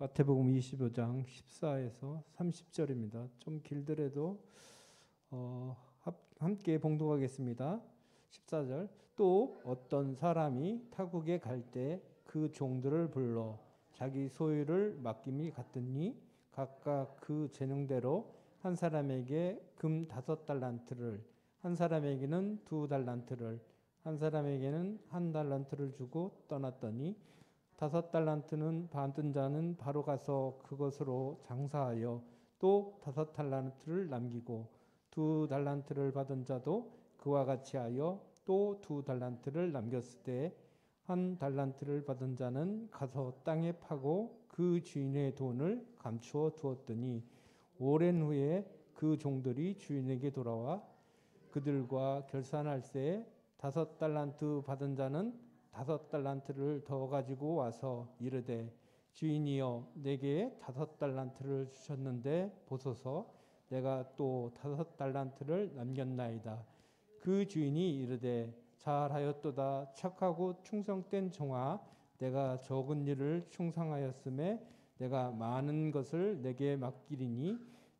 마태복음 25장 14에서 30절입니다. 좀 길더라도 함께 봉독하겠습니다. 14절. 또 어떤 사람이 타국에 갈 때 그 종들을 불러 자기 소유를 맡김이 같으니 각각 그 재능대로 한 사람에게 금 5달란트를, 한 사람에게는 2달란트를, 한 사람에게는 1달란트를 주고 떠났더니 5달란트는 받은 자는 바로 가서 그것으로 장사하여 또 5달란트를 남기고 2달란트를 받은 자도 그와 같이 하여 또 2달란트를 남겼을 때 1달란트를 받은 자는 가서 땅에 파고 그 주인의 돈을 감추어 두었더니 오랜 후에 그 종들이 주인에게 돌아와 그들과 결산할 때 5달란트 받은 자는 5달란트를 더 가지고 와서 이르되 주인이여 내게 5달란트를 주셨는데 보소서 내가 또 5달란트를 남겼나이다. 그 주인이 이르되 잘하였도다 착하고 충성된 종아 내가 적은 일을 충성하였음에 내가 많은 것을 내게 맡기리니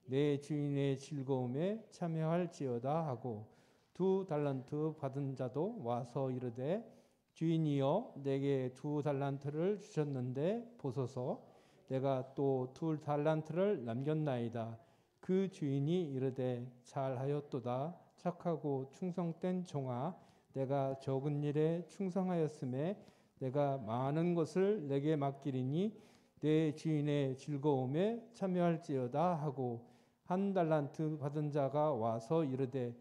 내 주인의 즐거움에 참여할지어다 하고 2달란트 받은 자도 와서 이르되 주인이여 내게 2달란트를 주셨는데 보소서 내가 또 2달란트를 남겼나이다. 그 주인이 이르되 잘하였도다 착하고 충성된 종아 내가 적은 일에 충성하였음에 내가 많은 것을 내게 맡기리니 내 주인의 즐거움에 참여할지어다 하고 1달란트 받은 자가 와서 이르되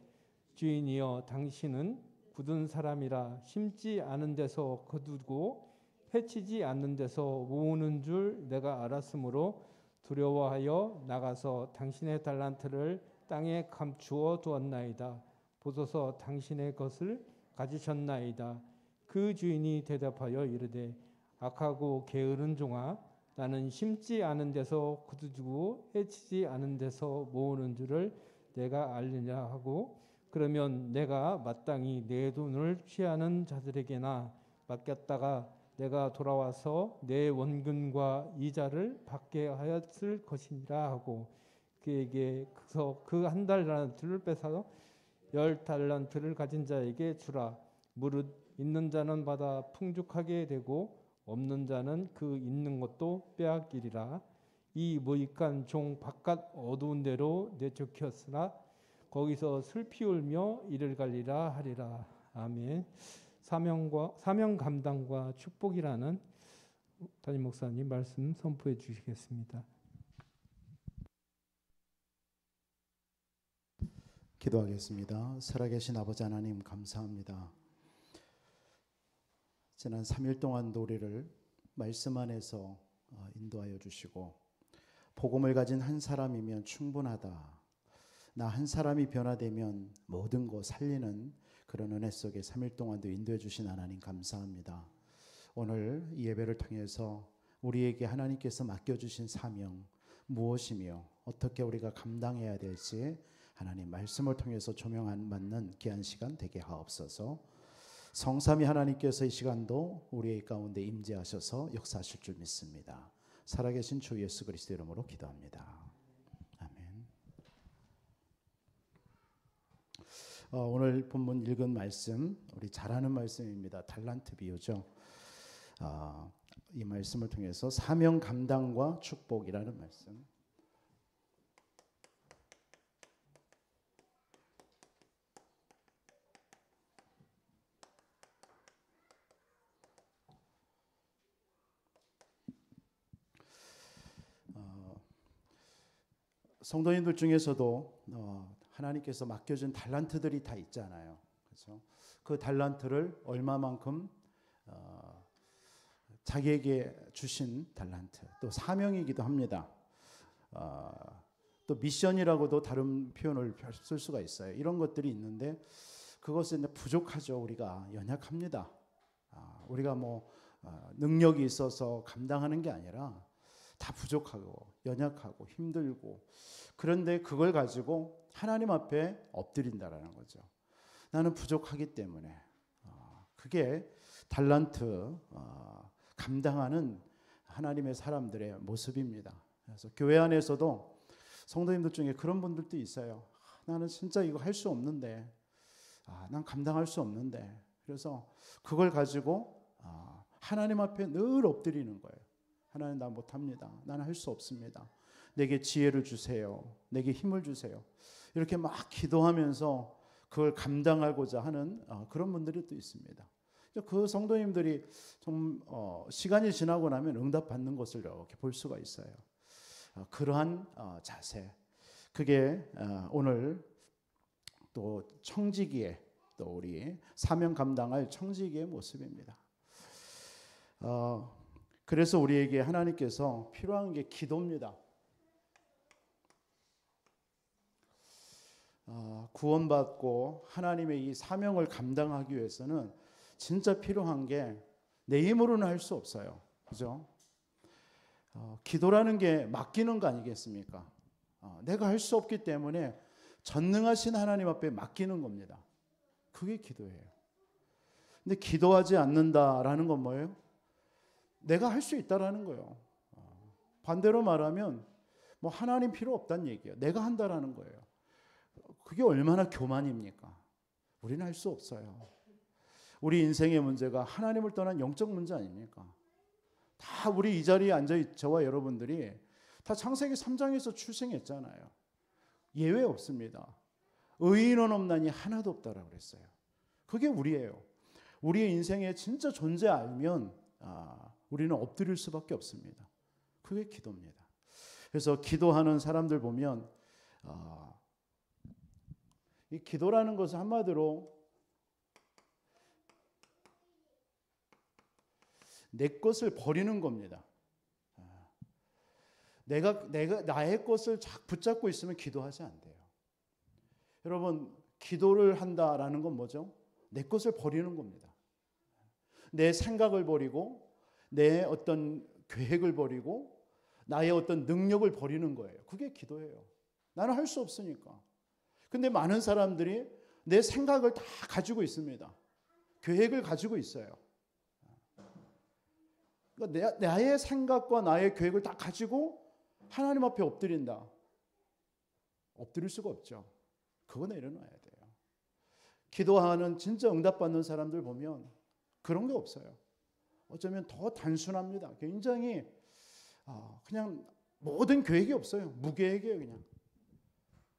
주인이여 당신은 굳은 사람이라 심지 않은 데서 거두고 해치지 않는 데서 모으는 줄 내가 알았으므로 두려워하여 나가서 당신의 달란트를 땅에 감추어 두었나이다. 보소서 당신의 것을 가지셨나이다. 그 주인이 대답하여 이르되 악하고 게으른 종아 나는 심지 않은 데서 거두고 해치지 않은 데서 모으는 줄을 내가 알느냐 하고 그러면 내가 마땅히 내 돈을 취하는 자들에게나 맡겼다가 내가 돌아와서 내 원금과 이자를 받게 하였을 것이니라 하고 그에게 그 1달란트를 뺏어 10달란트를 가진 자에게 주라. 무릇 있는 자는 받아 풍족하게 되고 없는 자는 그 있는 것도 빼앗기리라. 이 무익한 종 바깥 어두운 데로 내쫓겼으나 거기서 슬피 울며 이를 갈리라 하리라. 아멘. 사명 감당과 축복이라는 담임 목사님 말씀 선포해 주시겠습니다. 기도하겠습니다. 살아계신 아버지 하나님 감사합니다. 지난 3일 동안도 우리를 말씀 안에서 인도하여 주시고 복음을 가진 한 사람이면 충분하다. 나 한 사람이 변화되면 모든 거 살리는 그런 은혜 속에 3일 동안도 인도해 주신 하나님 감사합니다. 오늘 이 예배를 통해서 우리에게 하나님께서 맡겨주신 사명 무엇이며 어떻게 우리가 감당해야 될지 하나님 말씀을 통해서 조명받는 귀한 시간 되게 하옵소서. 성삼위 하나님께서 이 시간도 우리의 가운데 임재하셔서 역사하실 줄 믿습니다. 살아계신 주 예수 그리스도 이름으로 기도합니다. 아멘. 오늘 본문 읽은 말씀 우리 잘 아는 말씀입니다. 달란트 비유죠. 이 말씀을 통해서 사명 감당과 축복이라는 말씀. 성도님들 중에서도 하나님께서 맡겨준 달란트들이 다 있잖아요. 그렇죠? 그 달란트를 얼마만큼 자기에게 주신 달란트, 또 사명이기도 합니다. 또 미션이라고도 다른 표현을 쓸 수가 있어요. 이런 것들이 있는데 그것은 부족하죠. 우리가 연약합니다. 우리가 능력이 있어서 감당하는 게 아니라 다 부족하고 연약하고 힘들고 그런데 그걸 가지고 하나님 앞에 엎드린다라는 거죠. 나는 부족하기 때문에 그게 달란트 감당하는 하나님의 사람들의 모습입니다. 그래서 교회 안에서도 성도님들 중에 그런 분들도 있어요. 나는 진짜 이거 할 수 없는데, 난 감당할 수 없는데, 그래서 그걸 가지고 하나님 앞에 늘 엎드리는 거예요. 하나님, 나 못합니다. 나는 할 수 없습니다. 내게 지혜를 주세요. 내게 힘을 주세요. 이렇게 막 기도하면서 그걸 감당하고자 하는 그런 분들이 또 있습니다. 그 성도님들이 좀 시간이 지나고 나면 응답받는 것을 이렇게 볼 수가 있어요. 그러한 자세, 그게 오늘 또 청지기의, 또 우리 사명 감당할 청지기의 모습입니다. 그래서 우리에게 하나님께서 필요한 게 기도입니다. 구원받고 하나님의 이 사명을 감당하기 위해서는 진짜 필요한 게 내 힘으로는 할 수 없어요. 그죠? 기도라는 게 맡기는 거 아니겠습니까? 내가 할 수 없기 때문에 전능하신 하나님 앞에 맡기는 겁니다. 그게 기도예요. 근데 기도하지 않는다라는 건 뭐예요? 내가 할 수 있다라는 거예요. 반대로 말하면 뭐 하나님 필요 없다는 얘기예요. 내가 한다라는 거예요. 그게 얼마나 교만입니까? 우리는 할 수 없어요. 우리 인생의 문제가 하나님을 떠난 영적 문제 아닙니까? 다 우리 이 자리에 앉아 저와 여러분들이 다 창세기 3장에서 출생했잖아요. 예외 없습니다. 의인은 없나니 하나도 없다라고 그랬어요. 그게 우리예요. 우리의 인생의 진짜 존재 알면 우리는 엎드릴 수밖에 없습니다. 그게 기도입니다. 그래서 기도하는 사람들 보면 이 기도라는 것은 한마디로 내 것을 버리는 겁니다. 내가 나의 것을 붙잡고 있으면 기도하지 않대요. 여러분, 기도를 한다라는 건 뭐죠? 내 것을 버리는 겁니다. 내 생각을 버리고 내 어떤 계획을 버리고 나의 어떤 능력을 버리는 거예요. 그게 기도예요. 나는 할 수 없으니까. 근데 많은 사람들이 내 생각을 다 가지고 있습니다. 계획을 가지고 있어요. 그러니까 나의 생각과 나의 계획을 다 가지고 하나님 앞에 엎드린다. 엎드릴 수가 없죠. 그거 내려놔야 돼요. 기도하는 진짜 응답받는 사람들 보면 그런 게 없어요. 어쩌면 더 단순합니다. 굉장히 그냥 모든 계획이 없어요. 무계획이에요, 그냥.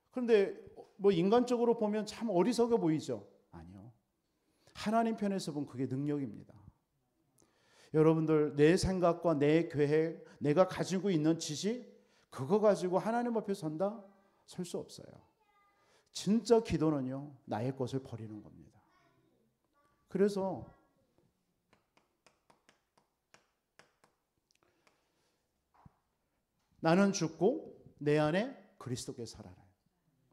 그런데 뭐 인간적으로 보면 참 어리석어 보이죠? 아니요. 하나님 편에서 보면 그게 능력입니다. 여러분들, 내 생각과 내 계획, 내가 가지고 있는 지식, 그거 가지고 하나님 앞에 선다? 설 수 없어요. 진짜 기도는요, 나의 것을 버리는 겁니다. 그래서 나는 죽고 내 안에 그리스도께서 살아라.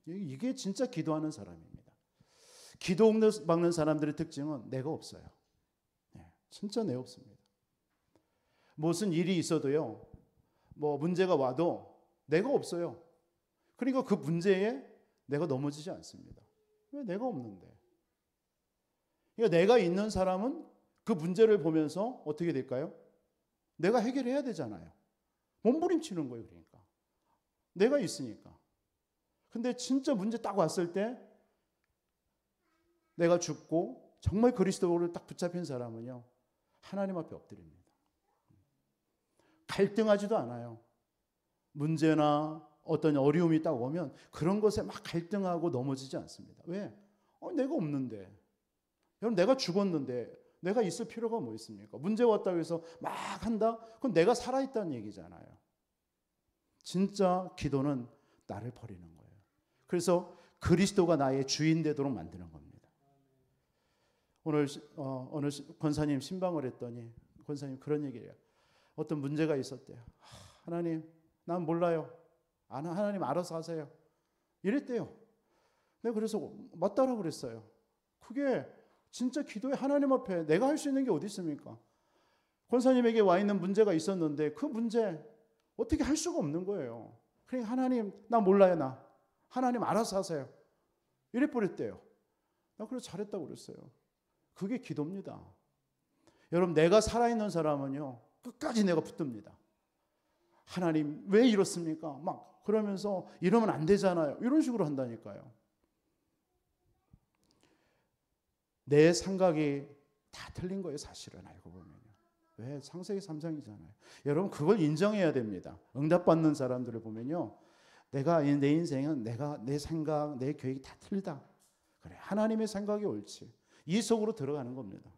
이게 진짜 기도하는 사람입니다. 기도 막는 사람들의 특징은 내가 없어요. 진짜 내 없습니다. 무슨 일이 있어도요, 뭐 문제가 와도 내가 없어요. 그러니까 그 문제에 내가 넘어지지 않습니다. 왜? 내가 없는데. 그러니까 내가 있는 사람은 그 문제를 보면서 어떻게 될까요? 내가 해결해야 되잖아요. 몸부림치는 거예요. 그러니까 내가 있으니까. 근데 진짜 문제 딱 왔을 때 내가 죽고 정말 그리스도를 딱 붙잡힌 사람은요, 하나님 앞에 엎드립니다. 갈등하지도 않아요. 문제나 어떤 어려움이 딱 오면 그런 것에 막 갈등하고 넘어지지 않습니다. 왜? 내가 없는데. 여러분, 내가 죽었는데 내가 있을 필요가 뭐 있습니까? 문제 왔다고 해서 막 한다? 그럼 내가 살아있다는 얘기잖아요. 진짜 기도는 나를 버리는 거예요. 그래서 그리스도가 나의 주인 되도록 만드는 겁니다. 오늘 어느 권사님 신방을 했더니 권사님 그런 얘기를 해요. 어떤 문제가 있었대요. 하나님, 난 몰라요. 하나님 알아서 하세요. 이랬대요. 내가 그래서 맞다라고 그랬어요. 그게 진짜 기도에 하나님 앞에 내가 할 수 있는 게 어디 있습니까? 권사님에게 와 있는 문제가 있었는데 그 문제 어떻게 할 수가 없는 거예요. 그러니까 하나님, 나 몰라요, 나. 하나님 알아서 하세요. 이래 버렸대요. 나 그래서 잘했다고 그랬어요. 그게 기도입니다. 여러분, 내가 살아있는 사람은요, 끝까지 내가 붙듭니다. 하나님 왜 이렇습니까? 막 그러면서 이러면 안 되잖아요. 이런 식으로 한다니까요. 내 생각이 다 틀린 거예요. 사실은 알고 보면요. 왜? 창세기 3장이잖아요. 여러분 그걸 인정해야 됩니다. 응답받는 사람들을 보면요. 내 인생은 내 생각, 내 계획이 다 틀리다. 그래, 하나님의 생각이 옳지. 이 속으로 들어가는 겁니다.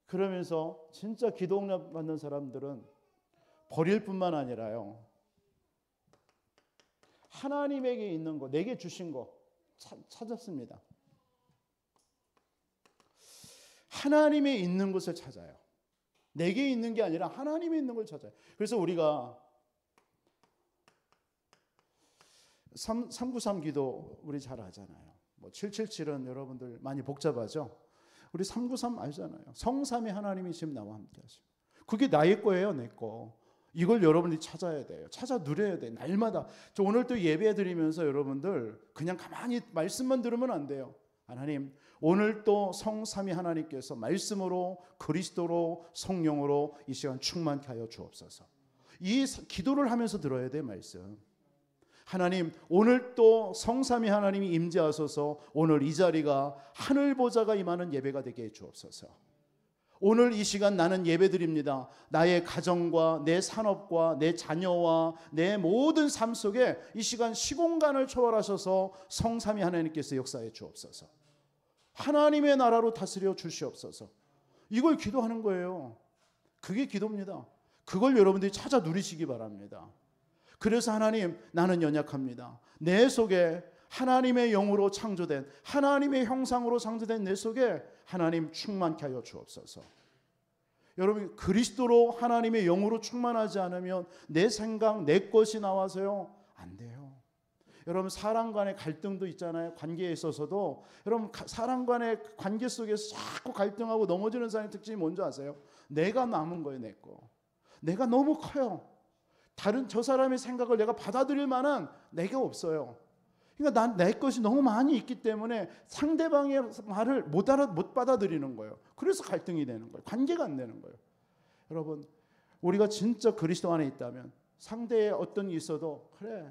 그러면서 진짜 기도 응답 받는 사람들은 버릴 뿐만 아니라요. 하나님에게 있는 거, 내게 주신 거 찾았습니다. 하나님에 있는 것을 찾아요. 내게 있는 게 아니라 하나님에 있는 걸 찾아요. 그래서 우리가 393 기도 우리 잘 하잖아요. 뭐 777은 여러분들 많이 복잡하죠. 우리 393 알잖아요. 성삼위 하나님이 지금 나와 함께 하시고. 그게 나의 거예요, 내 거. 이걸 여러분들이 찾아야 돼요. 찾아 누려야 돼요. 날마다. 저 오늘 또 예배 드리면서 여러분들 그냥 가만히 말씀만 들으면 안 돼요. 하나님, 오늘 또 성삼위 하나님께서 말씀으로 그리스도로 성령으로 이 시간 충만케 하여 주옵소서. 이 기도를 하면서 들어야 돼, 말씀. 하나님, 오늘 또 성삼위 하나님이 임재하소서. 오늘 이 자리가 하늘 보좌가 임하는 예배가 되게 해 주옵소서. 오늘 이 시간 나는 예배드립니다. 나의 가정과 내 산업과 내 자녀와 내 모든 삶 속에 이 시간 시공간을 초월하셔서 성삼위 하나님께서 역사해 주옵소서. 하나님의 나라로 다스려 주시옵소서. 이걸 기도하는 거예요. 그게 기도입니다. 그걸 여러분들이 찾아 누리시기 바랍니다. 그래서 하나님, 나는 연약합니다. 내 속에 하나님의 영으로 창조된, 하나님의 형상으로 창조된 내 속에 하나님 충만케 하여 주옵소서. 여러분, 그리스도로 하나님의 영으로 충만하지 않으면 내 생각, 내 것이 나와서요, 안 돼요. 여러분, 사람 간의 갈등도 있잖아요. 관계에 있어서도. 여러분, 사람 간의 관계 속에서 자꾸 갈등하고 넘어지는 사람의 특징이 뭔지 아세요? 내가 남은 거예요, 내 거. 내가 너무 커요. 다른 저 사람의 생각을 내가 받아들일 만한 내가 없어요. 그러니까 난 내 것이 너무 많이 있기 때문에 상대방의 말을 못 받아들이는 거예요. 그래서 갈등이 되는 거예요. 관계가 안 되는 거예요. 여러분, 우리가 진짜 그리스도 안에 있다면 상대에 어떤 일이 있어도 그래,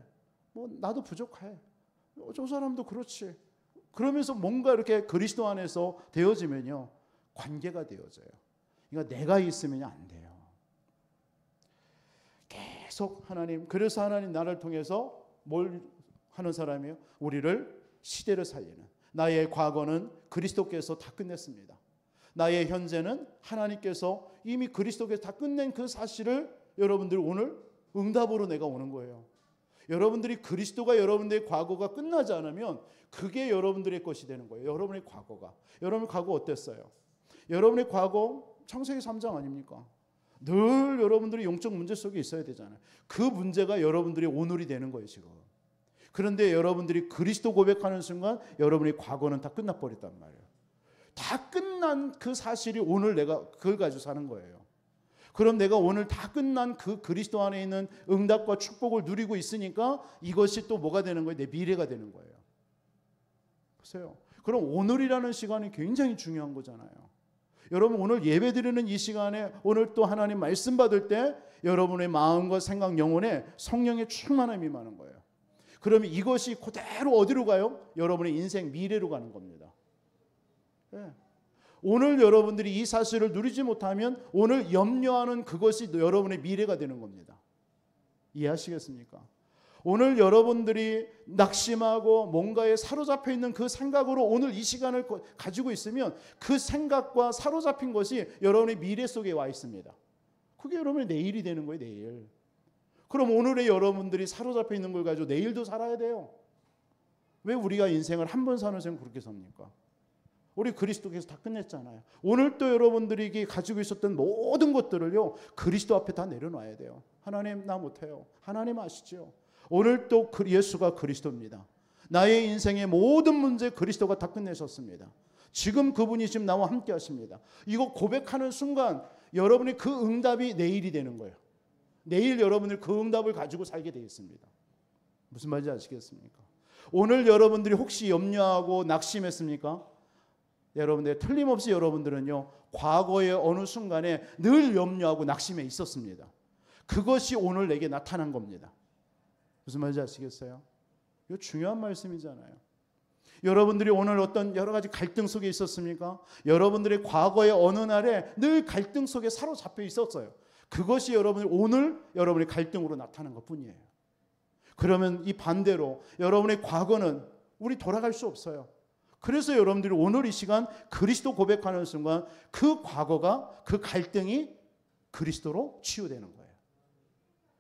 뭐 나도 부족해. 저 사람도 그렇지. 그러면서 뭔가 이렇게 그리스도 안에서 되어지면요, 관계가 되어져요. 그러니까 내가 있으면 안 돼요. 계속 하나님, 그래서 하나님 나를 통해서 뭘 하는 사람이에요? 우리를 시대를 살리는. 나의 과거는 그리스도께서 다 끝냈습니다. 나의 현재는 하나님께서 이미 그리스도께서 다 끝낸 그 사실을 여러분들 오늘 응답으로 내가 오는 거예요. 여러분들이 그리스도가 여러분들의 과거가 끝나지 않으면 그게 여러분들의 것이 되는 거예요. 여러분의 과거가. 여러분의 과거 어땠어요? 여러분의 과거 창세기 3장 아닙니까? 늘 여러분들이 영적 문제 속에 있어야 되잖아요. 그 문제가 여러분들의 오늘이 되는 거예요, 지금. 그런데 여러분들이 그리스도 고백하는 순간 여러분의 과거는 다 끝나버렸단 말이에요. 다 끝난 그 사실이 오늘 내가 그걸 가지고 사는 거예요. 그럼 내가 오늘 다 끝난 그 그리스도 안에 있는 응답과 축복을 누리고 있으니까 이것이 또 뭐가 되는 거예요? 내 미래가 되는 거예요. 보세요. 그럼 오늘이라는 시간이 굉장히 중요한 거잖아요. 여러분, 오늘 예배드리는 이 시간에 오늘 또 하나님 말씀 받을 때 여러분의 마음과 생각, 영혼에 성령의 충만함이 임하는 거예요. 그러면 이것이 그대로 어디로 가요? 여러분의 인생 미래로 가는 겁니다. 네. 오늘 여러분들이 이 사실을 누리지 못하면 오늘 염려하는 그것이 여러분의 미래가 되는 겁니다. 이해하시겠습니까? 오늘 여러분들이 낙심하고 뭔가에 사로잡혀 있는 그 생각으로 오늘 이 시간을 가지고 있으면 그 생각과 사로잡힌 것이 여러분의 미래 속에 와 있습니다. 그게 여러분의 내일이 되는 거예요, 내일. 그럼 오늘의 여러분들이 사로잡혀 있는 걸 가지고 내일도 살아야 돼요. 왜 우리가 인생을 한 번 사는 생각 그렇게 삽니까? 우리 그리스도께서 다 끝냈잖아요. 오늘 또 여러분들이 가지고 있었던 모든 것들을요, 그리스도 앞에 다 내려놔야 돼요. 하나님, 나 못해요. 하나님 아시죠? 오늘 또 예수가 그리스도입니다. 나의 인생의 모든 문제 그리스도가 다 끝내셨습니다. 지금 그분이 지금 나와 함께 하십니다. 이거 고백하는 순간 여러분이 그 응답이 내일이 되는 거예요. 내일 여러분들 그 응답을 가지고 살게 되어 있습니다. 무슨 말인지 아시겠습니까? 오늘 여러분들이 혹시 염려하고 낙심했습니까? 여러분들 틀림없이 여러분들은요 과거의 어느 순간에 늘 염려하고 낙심해 있었습니다. 그것이 오늘 내게 나타난 겁니다. 무슨 말인지 아시겠어요? 이거 중요한 말씀이잖아요. 여러분들이 오늘 어떤 여러 가지 갈등 속에 있었습니까? 여러분들의 과거의 어느 날에 늘 갈등 속에 사로잡혀 있었어요. 그것이 여러분이 오늘 여러분의 갈등으로 나타난 것뿐이에요. 그러면 이 반대로 여러분의 과거는 우리 돌아갈 수 없어요. 그래서 여러분들이 오늘 이 시간 그리스도 고백하는 순간 그 과거가 그 갈등이 그리스도로 치유되는 거예요.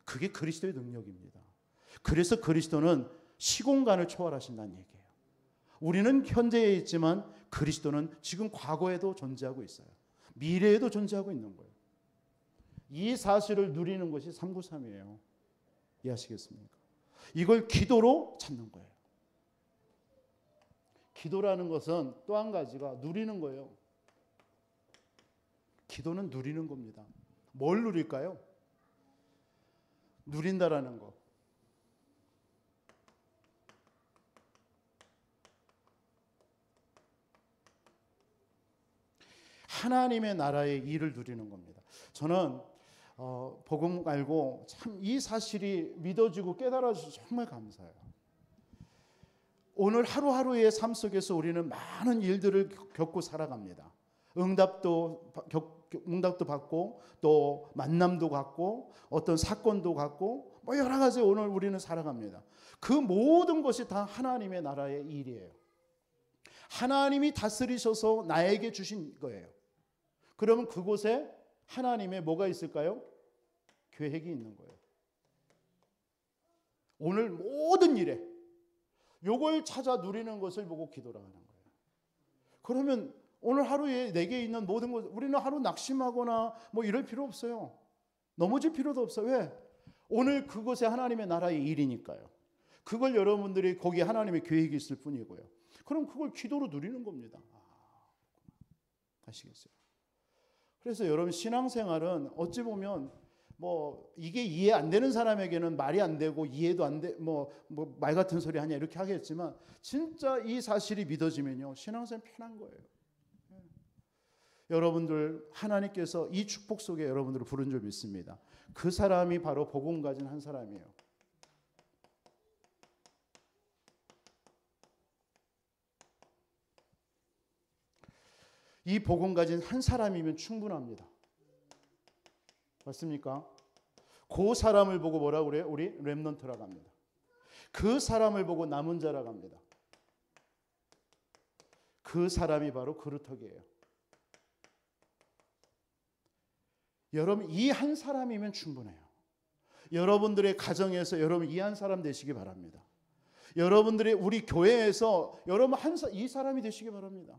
그게 그리스도의 능력입니다. 그래서 그리스도는 시공간을 초월하신다는 얘기예요. 우리는 현재에 있지만 그리스도는 지금 과거에도 존재하고 있어요. 미래에도 존재하고 있는 거예요. 이 사실을 누리는 것이 393이에요. 이해하시겠습니까? 이걸 기도로 찾는 거예요. 기도라는 것은 또 한 가지가 누리는 거예요. 기도는 누리는 겁니다. 뭘 누릴까요? 누린다라는 거. 하나님의 나라의 일을 누리는 겁니다. 저는 복음 알고 참 이 사실이 믿어지고 깨달아져서 정말 감사해요. 오늘 하루하루의 삶 속에서 우리는 많은 일들을 겪고 살아갑니다. 응답도 받고 또 만남도 갖고 어떤 사건도 갖고 뭐 여러 가지 오늘 우리는 살아갑니다. 그 모든 것이 다 하나님의 나라의 일이에요. 하나님이 다스리셔서 나에게 주신 거예요. 그러면 그곳에 하나님의 뭐가 있을까요? 계획이 있는 거예요. 오늘 모든 일에 요걸 찾아 누리는 것을 보고 기도를 하는 거예요. 그러면 오늘 하루에 내게 있는 모든 것, 우리는 하루 낙심하거나 뭐 이럴 필요 없어요. 넘어질 필요도 없어요. 왜? 오늘 그것에 하나님의 나라의 일이니까요. 그걸 여러분들이 거기에 하나님의 계획이 있을 뿐이고요. 그럼 그걸 기도로 누리는 겁니다. 아시겠어요? 그래서 여러분 신앙생활은 어찌 보면 뭐 이게 이해 안 되는 사람에게는 말이 안 되고 이해도 안 돼 뭐 말 같은 소리 하냐 이렇게 하겠지만 진짜 이 사실이 믿어지면요 신앙생활 편한 거예요. 여러분들 하나님께서 이 축복 속에 여러분들을 부른 줄 믿습니다. 그 사람이 바로 복음 가진 한 사람이에요. 이 복음 가진 한 사람이면 충분합니다. 맞습니까? 그 사람을 보고 뭐라고 그래요? 우리 렘넌트라고 합니다. 그 사람을 보고 남은 자라고 합니다. 그 사람이 바로 그루터기예요. 여러분 이 한 사람이면 충분해요. 여러분들의 가정에서 여러분 이 한 사람 되시기 바랍니다. 여러분들의 우리 교회에서 여러분 이 사람이 되시기 바랍니다.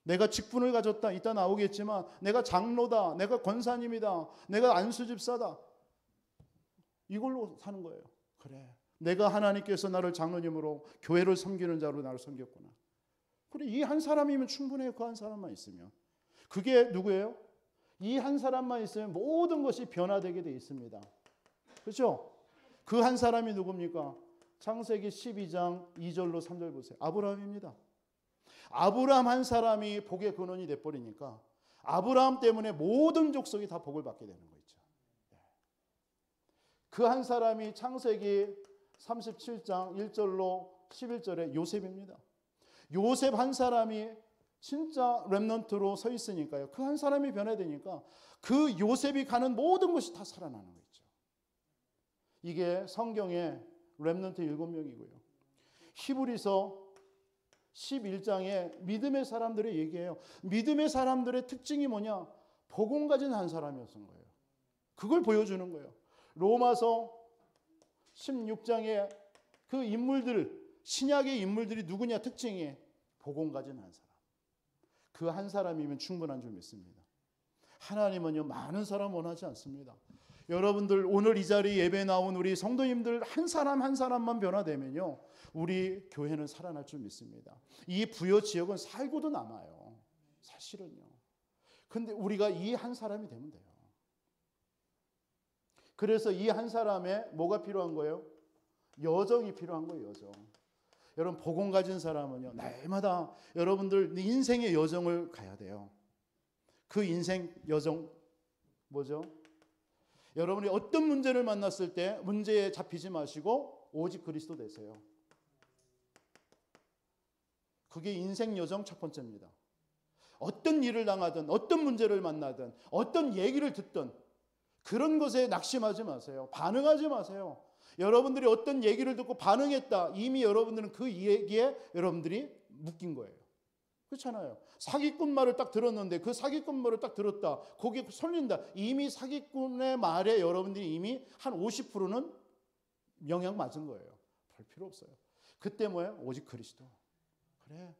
내가 직분을 가졌다. 이따 나오겠지만 내가 장로다. 내가 권사님이다. 내가 안수집사다. 이걸로 사는 거예요. 그래. 내가 하나님께서 나를 장로님으로 교회를 섬기는 자로 나를 섬겼구나. 그래. 이 한 사람이면 충분해요. 그 한 사람만 있으면. 그게 누구예요? 이 한 사람만 있으면 모든 것이 변화되게 돼 있습니다. 그렇죠? 그 한 사람이 누굽니까? 창세기 12장 2절로 3절 보세요. 아브라함입니다. 아브라함 한 사람이 복의 근원이 돼버리니까 아브라함 때문에 모든 족속이 다 복을 받게 되는 거 있죠. 그 한 사람이 창세기 37장 1절로 11절에 요셉입니다. 요셉 한 사람이 진짜 렘넌트로 서 있으니까요. 그 한 사람이 변화되니까 그 요셉이 가는 모든 것이 다 살아나는 거 있죠. 이게 성경의 렘넌트 7명이고요. 히브리서 11장에 믿음의 사람들의 얘기예요. 믿음의 사람들의 특징이 뭐냐? 복음 가진 한 사람이었던 거예요. 그걸 보여주는 거예요. 로마서 16장에 그 인물들, 신약의 인물들이 누구냐 특징이 복음 가진 한 사람. 그 한 사람이면 충분한 줄 믿습니다. 하나님은요 많은 사람 원하지 않습니다. 여러분들 오늘 이 자리에 예배 나온 우리 성도님들 한 사람 한 사람만 변화되면요 우리 교회는 살아날 줄 믿습니다. 이 부여 지역은 살고도 남아요. 사실은요. 근데 우리가 이 한 사람이 되면 돼요. 그래서 이 한 사람에 뭐가 필요한 거예요? 여정이 필요한 거예요. 여정. 여러분 복음 가진 사람은요, 날마다 여러분들 인생의 여정을 가야 돼요. 그 인생 여정 뭐죠? 여러분이 어떤 문제를 만났을 때 문제에 잡히지 마시고 오직 그리스도 되세요. 그게 인생 여정 첫 번째입니다. 어떤 일을 당하든 어떤 문제를 만나든 어떤 얘기를 듣든 그런 것에 낙심하지 마세요. 반응하지 마세요. 여러분들이 어떤 얘기를 듣고 반응했다. 이미 여러분들은 그 얘기에 여러분들이 묶인 거예요. 그렇잖아요. 사기꾼 말을 딱 들었는데 그 사기꾼 말을 딱 들었다. 거기에 설린다. 이미 사기꾼의 말에 여러분들이 이미 한 50%는 영향 맞은 거예요. 별 필요 없어요. 그때 뭐예요? 오직 그리스도. 그래.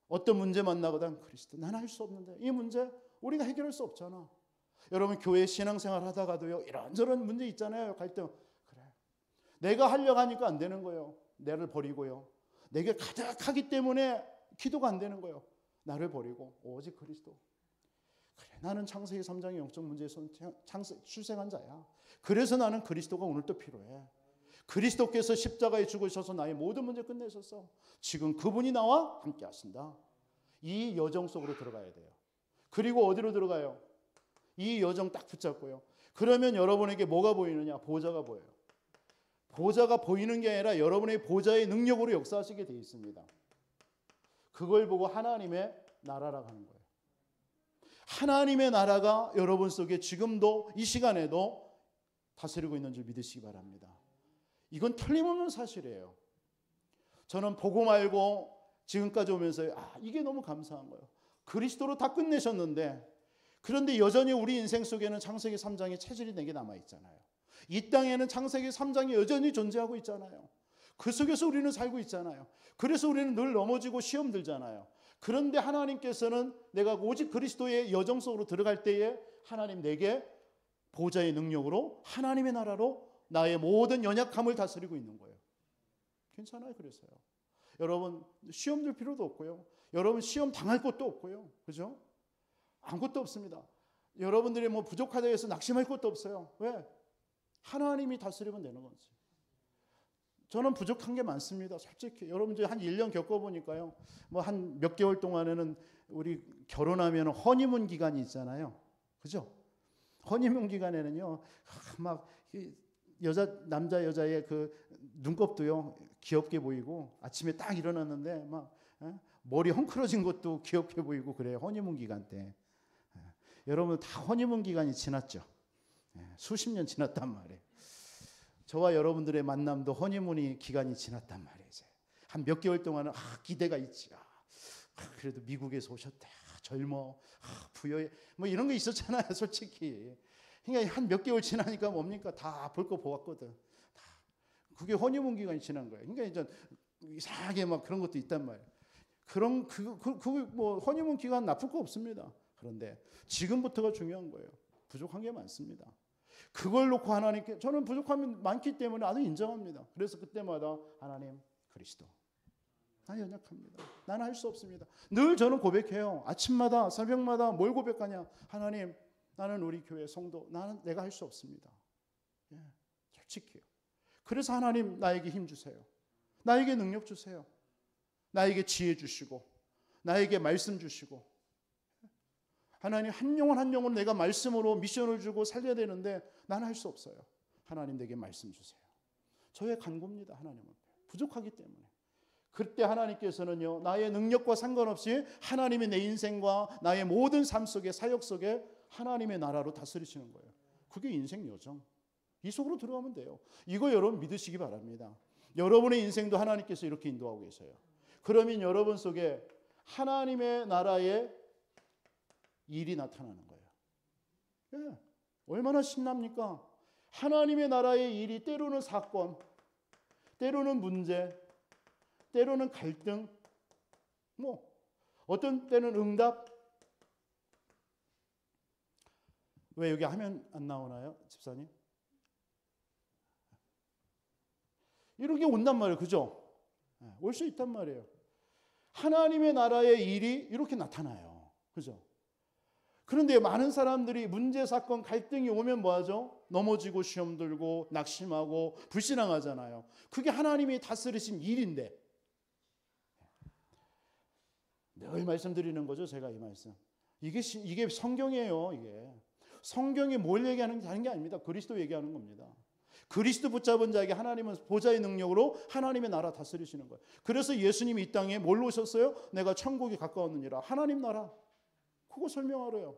어떤 문제 만나거든 그리스도. 나는 할 수 없는데 이 문제 우리가 해결할 수 없잖아. 여러분 교회 신앙생활 하다가도요. 이런저런 문제 있잖아요. 갈등. 그래. 내가 하려고 하니까 안 되는 거예요. 나를 버리고요. 내게 가득하기 때문에 기도가 안 되는 거예요. 나를 버리고 오직 그리스도. 그래, 나는 창세기 3장의 영적 문제에서 출생한 자야. 그래서 나는 그리스도가 오늘도 필요해. 그리스도께서 십자가에 죽으셔서 나의 모든 문제 끝내셨어. 지금 그분이 나와 함께 하신다. 이 여정 속으로 들어가야 돼요. 그리고 어디로 들어가요? 이 여정 딱 붙잡고요. 그러면 여러분에게 뭐가 보이느냐? 보좌가 보여요. 보좌가 보이는 게 아니라 여러분의 보좌의 능력으로 역사하시게 되어 있습니다. 그걸 보고 하나님의 나라라고 하는 거예요. 하나님의 나라가 여러분 속에 지금도 이 시간에도 다스리고 있는 줄 믿으시기 바랍니다. 이건 틀림없는 사실이에요. 저는 복음 알고 지금까지 오면서 이게 너무 감사한 거예요. 그리스도로 다 끝내셨는데 그런데 여전히 우리 인생 속에는 창세기 3장의 체질이 내게 남아있잖아요. 이 땅에는 창세기 3장이 여전히 존재하고 있잖아요. 그 속에서 우리는 살고 있잖아요. 그래서 우리는 늘 넘어지고 시험 들잖아요. 그런데 하나님께서는 내가 오직 그리스도의 여정 속으로 들어갈 때에 하나님 내게 보좌의 능력으로 하나님의 나라로 나의 모든 연약함을 다스리고 있는 거예요. 괜찮아요. 그래서요. 여러분 시험 들 필요도 없고요. 여러분 시험 당할 것도 없고요. 그죠? 아무것도 없습니다. 여러분들이 뭐 부족하다 해서 낙심할 것도 없어요. 왜? 하나님이 다스리면 되는 거지. 저는 부족한 게 많습니다. 솔직히 여러분 이제 한 1년 겪어보니까요. 뭐 한 몇 개월 동안에는 우리 결혼하면 허니문 기간이 있잖아요. 그죠? 허니문 기간에는요. 막 남자 여자의 그 눈곱도요. 귀엽게 보이고 아침에 딱 일어났는데 막 머리 헝클어진 것도 귀엽게 보이고 그래요. 허니문 기간 때. 여러분 다 허니문 기간이 지났죠. 수십 년 지났단 말이에요. 저와 여러분들의 만남도 허니문이 기간이 지났단 말이에요. 한 몇 개월 동안은 기대가 있지. 그래도 미국에서 오셨대. 젊어. 부여해. 뭐 이런 거 있었잖아요. 솔직히. 그러니까 한 몇 개월 지나니까 뭡니까? 다 볼 거 보았거든. 다. 그게 허니문 기간이 지난 거예요. 그러니까 이제 이상하게 막 그런 것도 있단 말이에요. 그런 뭐 허니문 기간 나쁠 거 없습니다. 그런데 지금부터가 중요한 거예요. 부족한 게 많습니다. 그걸 놓고 하나님께 저는 부족함이 많기 때문에 아주 인정합니다. 그래서 그때마다 하나님 그리스도 나는 연약합니다. 나는 할 수 없습니다. 늘 저는 고백해요. 아침마다 새벽마다 뭘 고백하냐. 하나님 나는 우리 교회 성도 나는 내가 할 수 없습니다. 솔직히요. 그래서 하나님 나에게 힘 주세요. 나에게 능력 주세요. 나에게 지혜 주시고 나에게 말씀 주시고 하나님 한 영혼 한 영혼 내가 말씀으로 미션을 주고 살려야 되는데 나는 할 수 없어요. 하나님 내게 말씀 주세요. 저의 간구입니다. 하나님은 부족하기 때문에. 그때 하나님께서는요 나의 능력과 상관없이 하나님이 내 인생과 나의 모든 삶 속에 사역 속에 하나님의 나라로 다스리시는 거예요. 그게 인생 여정. 이 속으로 들어가면 돼요. 이거 여러분 믿으시기 바랍니다. 여러분의 인생도 하나님께서 이렇게 인도하고 계세요. 그러면 여러분 속에 하나님의 나라의 일이 나타나는 거예요. 예, 얼마나 신납니까? 하나님의 나라의 일이 때로는 사건, 때로는 문제, 때로는 갈등, 뭐 어떤 때는 응답. 왜 여기 화면 안 나오나요, 집사님? 이렇게 온단 말이에요, 그죠? 올 수 있단 말이에요. 하나님의 나라의 일이 이렇게 나타나요, 그죠? 그런데 많은 사람들이 문제, 사건, 갈등이 오면 뭐하죠? 넘어지고 시험 들고 낙심하고 불신앙하잖아요. 그게 하나님이 다스리신 일인데 늘 말씀드리는 거죠. 제가 이 말씀. 이게 성경이에요. 이게 성경이 뭘 얘기하는 게 아닙니다. 그리스도 얘기하는 겁니다. 그리스도 붙잡은 자에게 하나님은 보좌의 능력으로 하나님의 나라 다스리시는 거예요. 그래서 예수님이 이 땅에 뭘로 오셨어요? 내가 천국이 가까웠느니라. 하나님 나라. 그거 설명하래요.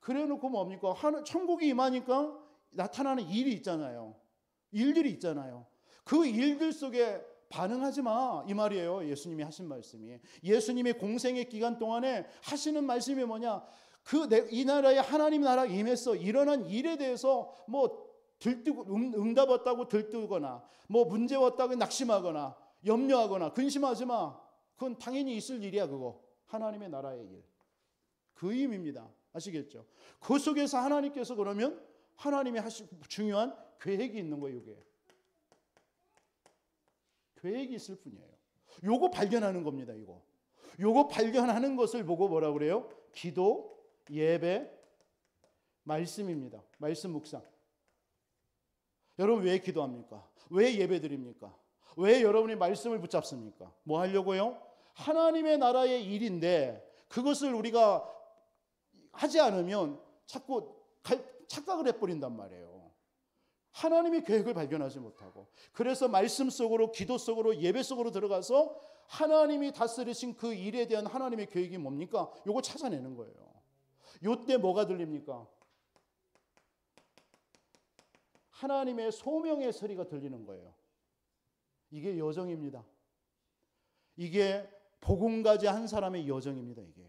그래 놓고 뭡니까? 천국이 임하니까 나타나는 일이 있잖아요. 일들이 있잖아요. 그 일들 속에 반응하지 마, 이 말이에요. 예수님이 하신 말씀이. 예수님의 공생의 기간 동안에 하시는 말씀이 뭐냐? 이 나라에 하나님 나라가 임했어. 일어난 일에 대해서 뭐 들뜨고 응답 왔다고 들뜨거나 뭐 문제 왔다고 낙심하거나 염려하거나 근심하지 마. 그건 당연히 있을 일이야. 그거 하나님의 나라의 일. 그 의미입니다. 아시겠죠? 그 속에서 하나님께서 그러면 하나님이 하실 중요한 계획이 있는 거예요. 이게 계획이 있을 뿐이에요. 요거 발견하는 겁니다. 요거 발견하는 것을 보고 뭐라 그래요? 기도, 예배, 말씀입니다. 말씀 묵상. 여러분 왜 기도합니까? 왜 예배드립니까? 왜 여러분이 말씀을 붙잡습니까? 뭐 하려고요? 하나님의 나라의 일인데 그것을 우리가 하지 않으면 자꾸 착각을 해버린단 말이에요. 하나님의 계획을 발견하지 못하고. 그래서 말씀 속으로, 기도 속으로, 예배 속으로 들어가서 하나님이 다스리신 그 일에 대한 하나님의 계획이 뭡니까? 요거 찾아내는 거예요. 요때 뭐가 들립니까? 하나님의 소명의 소리가 들리는 거예요. 이게 여정입니다. 이게 복음가지 한 사람의 여정입니다. 이게요.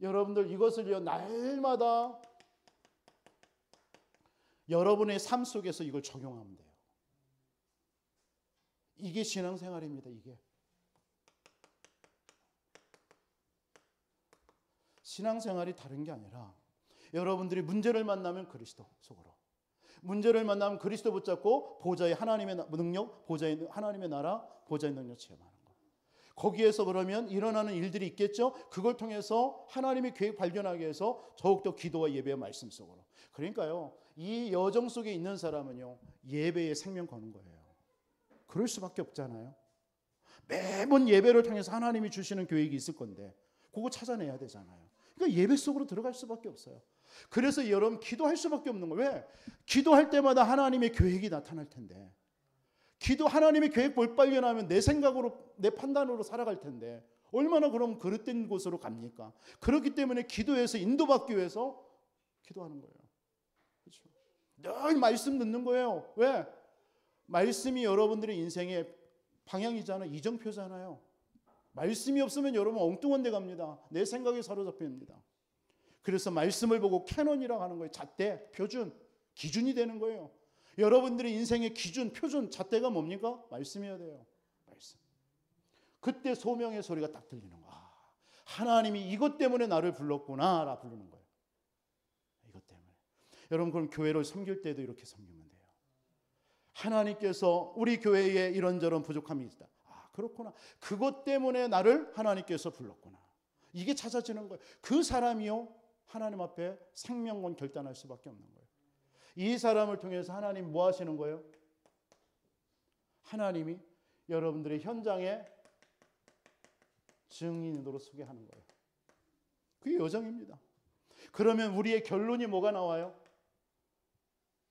여러분들 이것을요, 날마다 여러분의 삶 속에서 이걸 적용하면 돼요. 이게 신앙생활입니다. 이게 신앙생활이 다른 게 아니라 여러분들이 문제를 만나면 그리스도 속으로, 문제를 만나면 그리스도 붙잡고 보좌의 하나님의 능력, 보좌의 하나님의 나라, 보좌의 능력 체험하는 거. 거기에서 그러면 일어나는 일들이 있겠죠. 그걸 통해서 하나님의 계획 발견하기 위해서 더욱더 기도와 예배의 말씀 속으로. 그러니까요, 이 여정 속에 있는 사람은요, 예배에 생명 거는 거예요. 그럴 수밖에 없잖아요. 매번 예배를 통해서 하나님이 주시는 계획이 있을 건데 그거 찾아내야 되잖아요. 그러니까 예배 속으로 들어갈 수밖에 없어요. 그래서 여러분 기도할 수밖에 없는 거예요. 왜? 기도할 때마다 하나님의 계획이 나타날 텐데, 하나님의 계획 뭘 발견하면 내 생각으로, 내 판단으로 살아갈 텐데 얼마나 그럼 그릇된 곳으로 갑니까? 그렇기 때문에 기도에서 인도받기 위해서 기도하는 거예요. 그렇죠? 늘 말씀 듣는 거예요. 왜? 말씀이 여러분들의 인생의 방향이잖아요. 이정표잖아요. 말씀이 없으면 여러분 엉뚱한 데 갑니다. 내 생각에 사로잡힙니다. 그래서 말씀을 보고 캐논이라고 하는 거예요. 잣대, 표준, 기준이 되는 거예요. 여러분들의 인생의 기준, 표준, 잣대가 뭡니까? 말씀이어야 돼요. 말씀. 그때 소명의 소리가 딱 들리는 거야. 하나님이 이것 때문에 나를 불렀구나 라 부르는 거예요. 이것 때문에. 여러분 그럼 교회를 섬길 때도 이렇게 섬기면 돼요. 하나님께서 우리 교회에 이런저런 부족함이 있다. 아, 그렇구나. 그것 때문에 나를 하나님께서 불렀구나. 이게 찾아지는 거예요. 그 사람이요, 하나님 앞에 생명권 결단할 수밖에 없는 거예요. 이 사람을 통해서 하나님 뭐 하시는 거예요? 하나님이 여러분들의 현장에 증인으로 소개하는 거예요. 그게 여정입니다. 그러면 우리의 결론이 뭐가 나와요?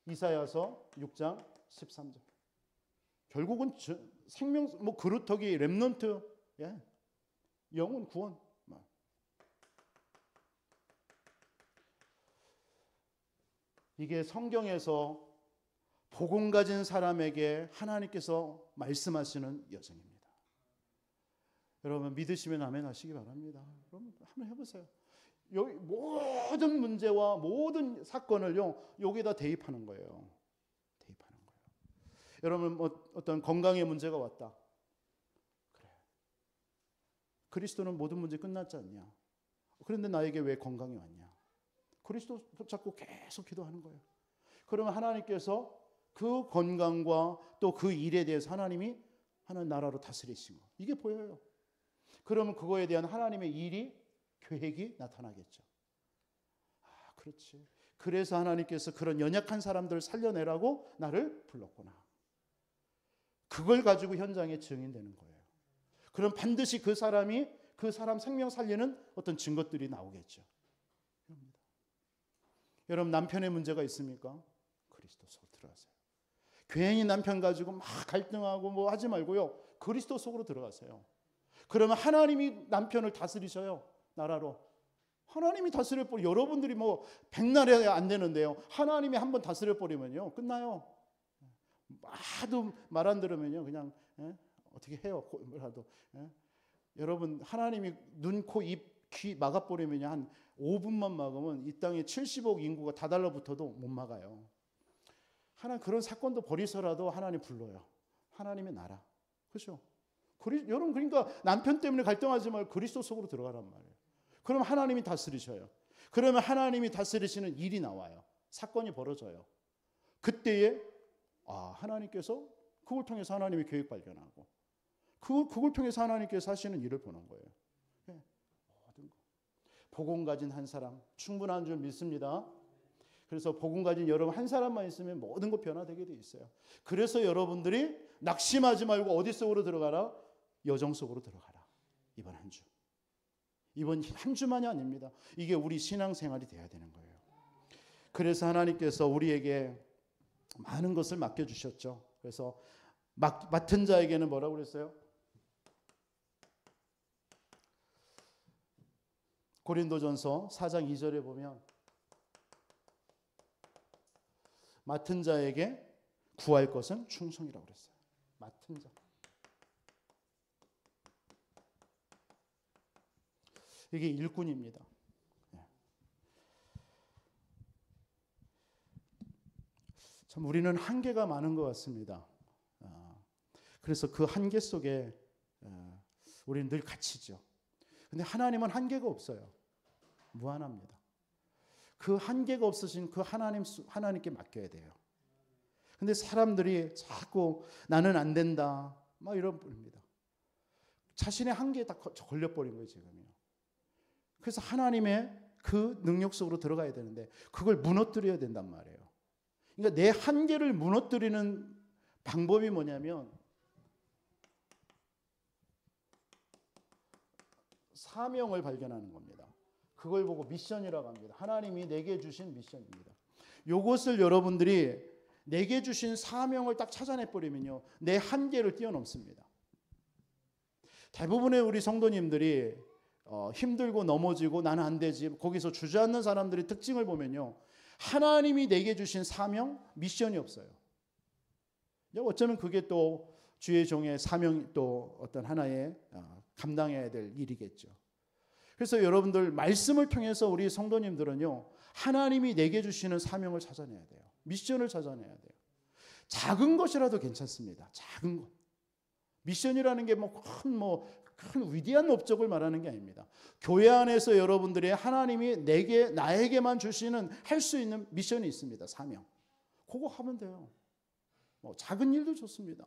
이사야서 6장 13절. 결국은 생명, 뭐 그루터기, 렘넌트, 예, 영혼 구원. 이게 성경에서 복음 가진 사람에게 하나님께서 말씀하시는 여정입니다. 여러분 믿으시면 아멘 하시기 바랍니다. 여러분 한번 해보세요. 여기 모든 문제와 모든 사건을요, 여기다 대입하는 거예요. 대입하는 거예요. 여러분 뭐 어떤 건강의 문제가 왔다. 그래. 그리스도는 모든 문제 끝났지 않냐? 그런데 나에게 왜 건강이 왔냐? 그리스도 붙잡고 계속 기도하는 거예요. 그러면 하나님께서 그 건강과 또 그 일에 대해서 하나님이 하나님 나라로 다스리신 거, 이게 보여요. 그러면 그거에 대한 하나님의 일이, 계획이 나타나겠죠. 아, 그렇지. 그래서 하나님께서 그런 연약한 사람들을 살려내라고 나를 불렀구나. 그걸 가지고 현장에 증인되는 거예요. 그럼 반드시 그 사람이 그 사람 생명 살리는 어떤 증거들이 나오겠죠. 여러분 남편의 문제가 있습니까? 그리스도 속으로 들어가세요. 괜히 남편 가지고 막 갈등하고 뭐 하지 말고요. 그리스도 속으로 들어가세요. 그러면 하나님이 남편을 다스리셔요. 나라로. 하나님이 다스려버리면 여러분들이 뭐 백날에 안 되는데요. 하나님이 한번 다스려버리면요. 끝나요. 하도 말 안 들으면요. 그냥 어떻게 해요. 뭐라도. 여러분 하나님이 눈, 코, 입, 귀 막아버리면요. 한 5분만 막으면 이 땅에 70억 인구가 다 달라붙어도 못 막아요. 하나님 그런 사건도 벌이서라도 하나님 불러요. 하나님의 나라. 그렇죠? 여러분 그러니까 남편 때문에 갈등하지 말고 그리스도 속으로 들어가란 말이에요. 그럼 하나님이 다스리셔요. 그러면 하나님이 다스리시는 일이 나와요. 사건이 벌어져요. 그때에 하나님께서 그걸 통해서 하나님의 계획 발견하고 그걸 통해서 하나님께서 하시는 일을 보는 거예요. 모든 거. 복음 가진 한 사람 충분한 줄 믿습니다. 그래서 복음 가진 여러분 한 사람만 있으면 모든 것 변화되게 돼 있어요. 그래서 여러분들이 낙심하지 말고 어디 속으로 들어가라? 여정 속으로 들어가라. 이번 한 주. 이번 한 주만이 아닙니다. 이게 우리 신앙생활이 돼야 되는 거예요. 그래서 하나님께서 우리에게 많은 것을 맡겨주셨죠. 그래서 맡은 자에게는 뭐라고 그랬어요? 고린도전서 4장 2절에 보면 맡은 자에게 구할 것은 충성이라고 그랬어요. 맡은 자. 이게 일꾼입니다. 참 우리는 한계가 많은 것 같습니다. 그래서 그 한계 속에 우리는 늘 갇히죠. 근데 하나님은 한계가 없어요. 무한합니다. 그 한계가 없으신 그 하나님께 맡겨야 돼요. 근데 사람들이 자꾸 나는 안 된다 막 이런 겁니다. 자신의 한계에 딱 걸려버린 거예요 지금요. 그래서 하나님의 그 능력 속으로 들어가야 되는데 그걸 무너뜨려야 된단 말이에요. 그러니까 내 한계를 무너뜨리는 방법이 뭐냐면 사명을 발견하는 겁니다. 그걸 보고 미션이라고 합니다. 하나님이 내게 주신 미션입니다. 이것을 여러분들이 내게 주신 사명을 딱 찾아내버리면요. 내 한계를 뛰어넘습니다. 대부분의 우리 성도님들이 힘들고 넘어지고 나는 안 되지 거기서 주저앉는 사람들의 특징을 보면요. 하나님이 내게 주신 사명, 미션이 없어요. 어쩌면 그게 또 주의 종의 사명 또 어떤 하나의 감당해야 될 일이겠죠. 그래서 여러분들 말씀을 통해서 우리 성도님들은요. 하나님이 내게 주시는 사명을 찾아내야 돼요. 미션을 찾아내야 돼요. 작은 것이라도 괜찮습니다. 작은 것. 미션이라는 게 큰 위대한 업적을 말하는 게 아닙니다. 교회 안에서 여러분들이 하나님이 나에게만 주시는 할 수 있는 미션이 있습니다. 사명. 그거 하면 돼요. 작은 일도 좋습니다.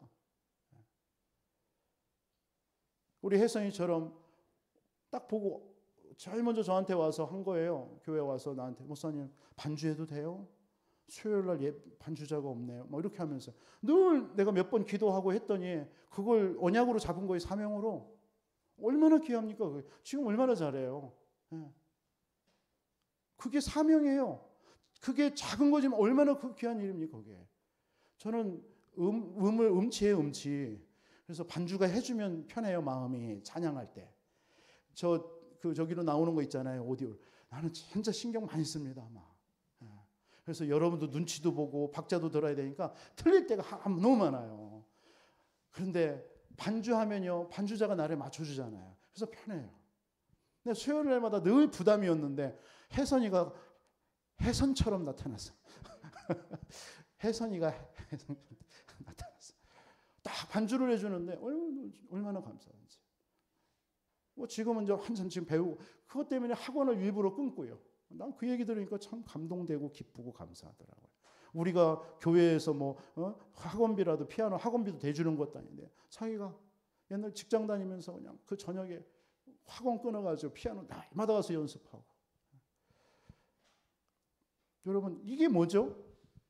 우리 혜선이처럼 딱 보고 제일 먼저 저한테 와서 한 거예요. 교회 와서 나한테 목사님 반주해도 돼요? 수요일날 반주자가 없네요. 이렇게 하면서 늘 내가 몇 번 기도하고 했더니 그걸 언약으로 잡은 거예요. 사명으로. 얼마나 귀합니까? 지금 얼마나 잘해요. 그게 사명이에요. 그게 작은 거지만 얼마나 귀한 일입니까? 그게. 저는 음치에 음치. 그래서 반주가 해주면 편해요. 마음이 찬양할 때. 저기로 나오는 거 있잖아요. 오디오. 나는 진짜 신경 많이 씁니다. 그래서 여러분도 눈치도 보고 박자도 들어야 되니까 틀릴 때가 너무 많아요. 그런데 반주하면요. 반주자가 나를 맞춰주잖아요. 그래서 편해요. 근데 수요일 날마다 늘 부담이었는데 혜선이가 혜선처럼 나타났어. 혜선이가 나타났어. 딱 반주를 해주는데 얼마나 감사한지. 지금은 이제 한참 지금 배우고 그것 때문에 학원을 일부러 끊고요. 난 그 얘기 들으니까 참 감동되고 기쁘고 감사하더라고요. 우리가 교회에서 학원비라도 피아노 학원비도 대주는 것도 아닌데 자기가 옛날 직장 다니면서 그냥 그 저녁에 학원 끊어가지고 피아노 날마다 가서 연습하고. 여러분 이게 뭐죠?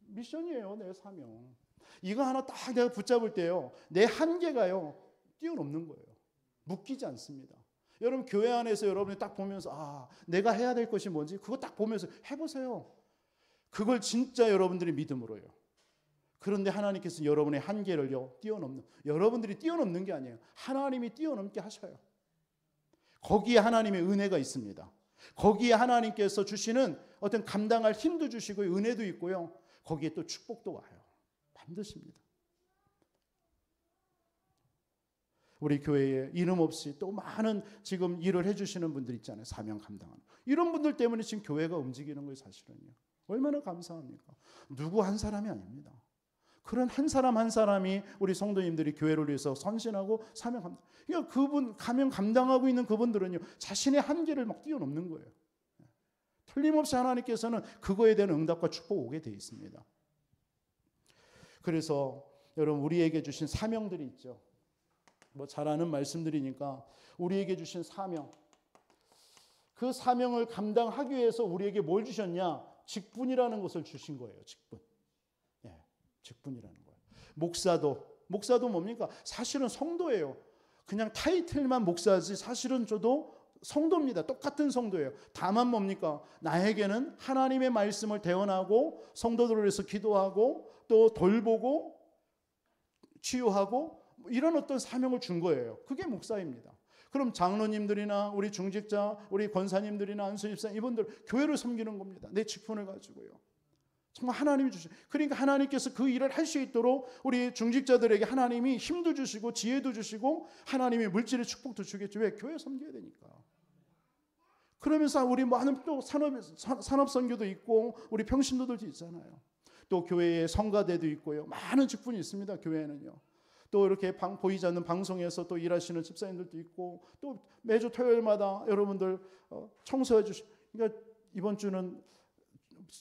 미션이에요. 내 사명. 이거 하나 딱 내가 붙잡을 때요. 내 한계가요. 뛰어넘는 거예요. 묶이지 않습니다. 여러분 교회 안에서 여러분이 딱 보면서 내가 해야 될 것이 뭔지 그거 딱 보면서 해보세요. 그걸 진짜 여러분들이 믿음으로요. 그런데 하나님께서 여러분의 한계를요 뛰어넘는, 여러분들이 뛰어넘는 게 아니에요. 하나님이 뛰어넘게 하셔요. 거기에 하나님의 은혜가 있습니다. 거기에 하나님께서 주시는 어떤 감당할 힘도 주시고 은혜도 있고요. 거기에 또 축복도 와요. 반드시입니다. 우리 교회에 이름 없이 또 많은 지금 일을 해주시는 분들 있잖아요. 사명 감당하는. 이런 분들 때문에 지금 교회가 움직이는 거예요. 사실은요. 얼마나 감사합니까? 누구 한 사람이 아닙니다. 그런 한 사람 한 사람이 우리 성도님들이 교회를 위해서 선신하고 사명 감당. 그러니까 그분 가명 감당하고 있는 그분들은요 자신의 한계를 막 뛰어넘는 거예요. 틀림없이 하나님께서는 그거에 대한 응답과 축복 오게 돼 있습니다. 그래서 여러분 우리에게 주신 사명들이 있죠. 뭐 잘 아는 말씀들이니까 우리에게 주신 사명, 그 사명을 감당하기 위해서 우리에게 뭘 주셨냐? 직분이라는 것을 주신 거예요. 직분. 직분이라는 거예요. 목사도 뭡니까? 사실은 성도예요. 그냥 타이틀만 목사지 사실은 저도 성도입니다. 똑같은 성도예요. 다만 뭡니까? 나에게는 하나님의 말씀을 대언하고 성도들을 위해서 기도하고 또 돌보고 치유하고 이런 어떤 사명을 준 거예요. 그게 목사입니다. 그럼 장로님들이나 우리 중직자, 우리 권사님들이나 안수집사 이분들 교회를 섬기는 겁니다. 내 직분을 가지고요. 정말 하나님이 주신. 그러니까 하나님께서 그 일을 할 수 있도록 우리 중직자들에게 하나님이 힘도 주시고 지혜도 주시고 하나님이 물질의 축복도 주겠죠. 왜? 교회 섬겨야 되니까. 그러면서 우리 많은 또 산업 선교도 있고 우리 평신도들도 있잖아요. 또 교회에 성가대도 있고요. 많은 직분이 있습니다. 교회에는요. 또 이렇게 보이지 않는 방송에서 또 일하시는 집사님들도 있고 또 매주 토요일마다 여러분들 청소해 주시고. 그러니까 이번 주는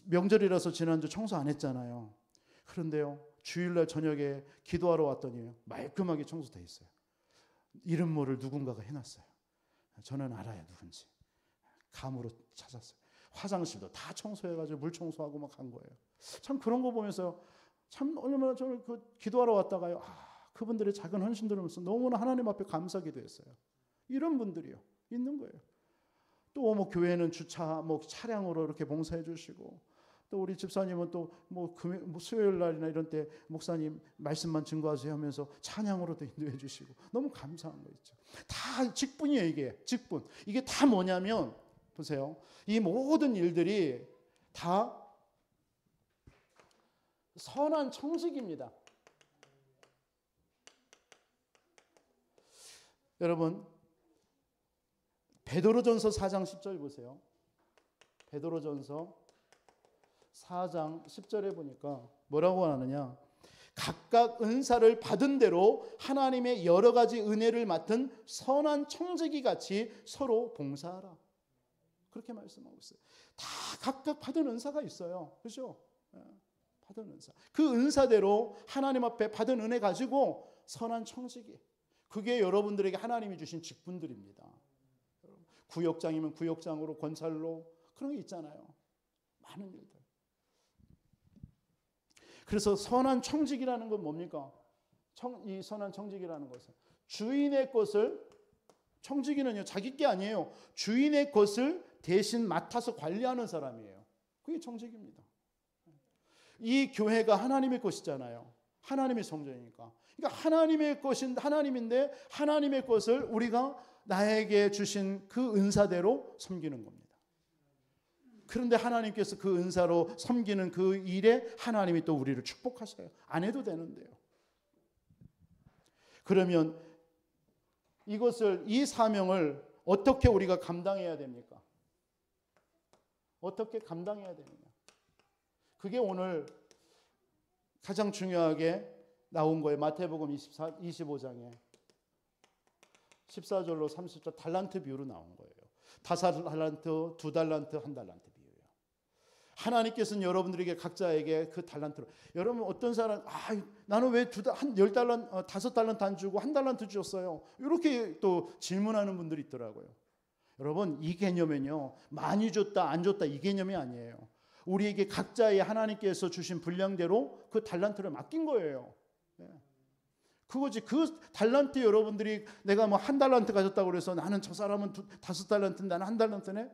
명절이라서 지난주 청소 안 했잖아요. 그런데요 주일날 저녁에 기도하러 왔더니 말끔하게 청소돼 있어요. 이름 모를 누군가가 해놨어요. 저는 알아요 누군지. 감으로 찾았어요. 화장실도 다 청소해가지고 물 청소하고 막 한 거예요. 참 그런 거 보면서 참 얼마나 저는 기도하러 왔다가요 그분들의 작은 헌신들을 보면서 너무나 하나님 앞에 감사 기도했어요. 이런 분들이요 있는 거예요. 또 뭐 교회는 주차 뭐 차량으로 이렇게 봉사해 주시고 또 우리 집사님은 또 뭐 수요일 날이나 이런 때 목사님 말씀만 증거하세요 하면서 찬양으로도 인도해 주시고 너무 감사한 거 있죠. 다 직분이에요. 이게 직분. 이게 다 뭐냐면 보세요. 이 모든 일들이 다 선한 청직입니다. 여러분 베드로전서 4장 10절 보세요. 베드로전서 4장 10절에 보니까 뭐라고 하느냐? 각각 은사를 받은 대로 하나님의 여러 가지 은혜를 맡은 선한 청지기 같이 서로 봉사하라. 그렇게 말씀하고 있어요. 다 각각 받은 은사가 있어요. 그렇죠? 받은 은사. 그 은사대로 하나님 앞에 받은 은혜 가지고 선한 청지기. 그게 여러분들에게 하나님이 주신 직분들입니다. 구역장이면 구역장으로 권찰로 그런 게 있잖아요. 많은 일들. 그래서 선한 청직이라는 건 뭡니까? 이 선한 청직이라는 것은 주인의 것을 청지기는요 자기 게 아니에요. 주인의 것을 대신 맡아서 관리하는 사람이에요. 그게 청지기입니다. 이 교회가 하나님의 것이잖아요. 하나님의 성전이니까. 그러니까 하나님의 것인 하나님인데 하나님의 것을 우리가 나에게 주신 그 은사대로 섬기는 겁니다. 그런데 하나님께서 그 은사로 섬기는 그 일에 하나님이 또 우리를 축복하셔요. 안 해도 되는데요. 그러면 이 사명을 어떻게 우리가 감당해야 됩니까? 어떻게 감당해야 되느냐? 그게 오늘 가장 중요하게 나온 거예요. 마태복음 25장에 14절로 30절 달란트 비유로 나온 거예요. 5달란트, 2달란트, 1달란트 비유예요. 하나님께서는 여러분들에게 각자에게 그 달란트를 여러분 어떤 사람 나는 왜 10달란트, 5달란트 안 주고 1달란트 주셨어요? 이렇게 또 질문하는 분들이 있더라고요. 여러분 이 개념은요 많이 줬다 안 줬다 이 개념이 아니에요. 우리에게 각자의 하나님께서 주신 분량대로 그 달란트를 맡긴 거예요. 그거지. 그 달란트 여러분들이 내가 뭐 1달란트 가졌다고 그래서 나는 저 사람은 5달란트, 나는 1달란트네.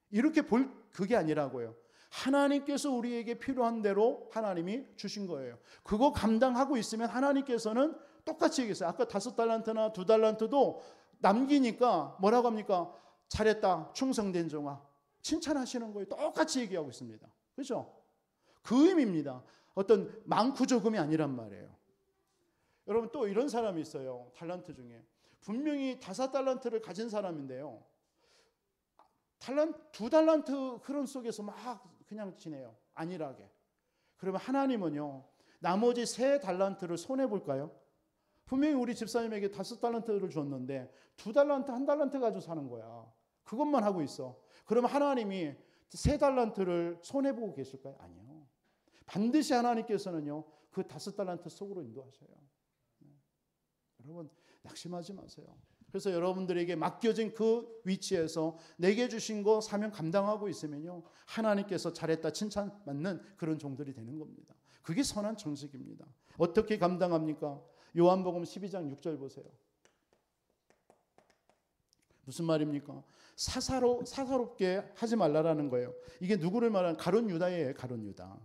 이렇게 볼 그게 아니라고요. 하나님께서 우리에게 필요한 대로 하나님이 주신 거예요. 그거 감당하고 있으면 하나님께서는 똑같이 얘기했어요. 아까 5달란트나 2달란트도 남기니까 뭐라고 합니까? 잘했다, 충성된 종아. 칭찬하시는 거예요. 똑같이 얘기하고 있습니다. 그렇죠? 그 의미입니다. 어떤 많고 적음이 아니란 말이에요. 여러분 또 이런 사람이 있어요. 달란트 중에 분명히 5달란트를 가진 사람인데요. 2달란트 흐름 속에서 막 그냥 지내요. 안일하게. 그러면 하나님은요, 나머지 3달란트를 손해볼까요? 분명히 우리 집사님에게 5달란트를 줬는데 2달란트, 1달란트 가지고 사는 거야. 그것만 하고 있어. 그러면 하나님이 3달란트를 손해보고 계실까요? 아니요. 반드시 하나님께서는요, 그 5달란트 속으로 인도하셔요. 여러분 낙심하지 마세요. 그래서 여러분들에게 맡겨진 그 위치에서 내게 주신 거 사명 감당하고 있으면요, 하나님께서 잘했다 칭찬받는 그런 종들이 되는 겁니다. 그게 선한 정직입니다. 어떻게 감당합니까? 요한복음 12장 6절 보세요. 무슨 말입니까? 사사롭게 하지 말라라는 거예요. 이게 누구를 말하는? 가룟 유다예요. 가룟 유다.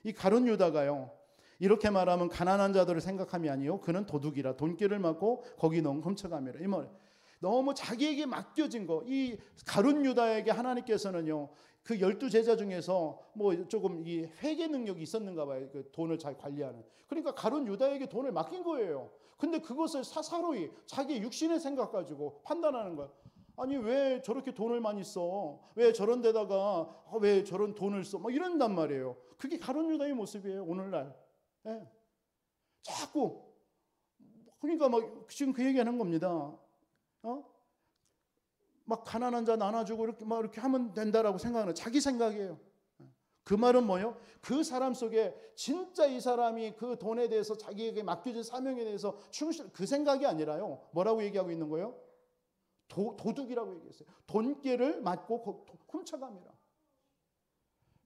이 가룟 유다가요, 이렇게 말하면 가난한 자들을 생각함이 아니요, 그는 도둑이라 돈길을 막고 거기 넣은 훔쳐가미라. 이 말. 너무 자기에게 맡겨진 거. 이 가룟 유다에게 하나님께서는요, 그 12제자 중에서 뭐 조금 이 회계 능력이 있었는가 봐요. 그 돈을 잘 관리하는. 그러니까 가룟 유다에게 돈을 맡긴 거예요. 근데 그것을 사사로이 자기 육신의 생각 가지고 판단하는 거야. 아니 왜 저렇게 돈을 많이 써? 왜 저런 데다가 왜 저런 돈을 써? 뭐 이런단 말이에요. 그게 가룟 유다의 모습이에요. 오늘날. 예. 자꾸 그러니까 막 지금 그 얘기하는 겁니다. 막 가난한 자 나눠주고 이렇게 막 이렇게 하면 된다라고 생각하는 자기 생각이에요. 그 말은 뭐예요? 그 사람 속에 진짜 이 사람이 그 돈에 대해서 자기에게 맡겨진 사명에 대해서 충실, 그 생각이 아니라요. 뭐라고 얘기하고 있는 거예요? 도둑이라고 얘기했어요. 돈깨를 맞고 훔쳐갑니다.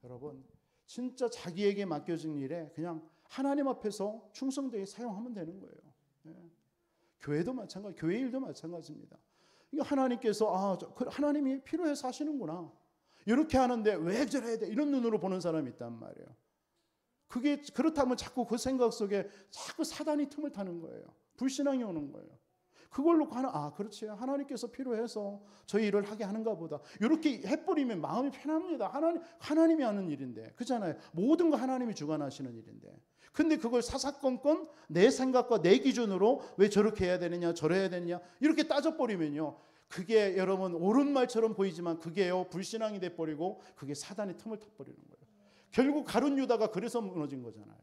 여러분 진짜 자기에게 맡겨진 일에 그냥 하나님 앞에서 충성되게 사용하면 되는 거예요. 예. 교회도 마찬가지, 교회 일도 마찬가지입니다. 이거 하나님께서 하나님이 필요해서 하시는구나. 이렇게 하는데 왜 저래야 돼? 이런 눈으로 보는 사람이 있단 말이에요. 그게 그렇다면 자꾸 그 생각 속에 자꾸 사단이 틈을 타는 거예요. 불신앙이 오는 거예요. 그걸로 그렇지. 하나님께서 필요해서 저희 일을 하게 하는가 보다. 이렇게 해버리면 마음이 편합니다. 하나님이 하는 일인데. 그렇잖아요. 모든 거 하나님이 주관하시는 일인데. 근데 그걸 사사건건 내 생각과 내 기준으로 왜 저렇게 해야 되느냐, 저래야 되느냐 이렇게 따져버리면요, 그게 여러분 옳은 말처럼 보이지만 그게요 불신앙이 돼버리고 그게 사단의 틈을 타버리는 거예요. 결국 가룟 유다가 그래서 무너진 거잖아요.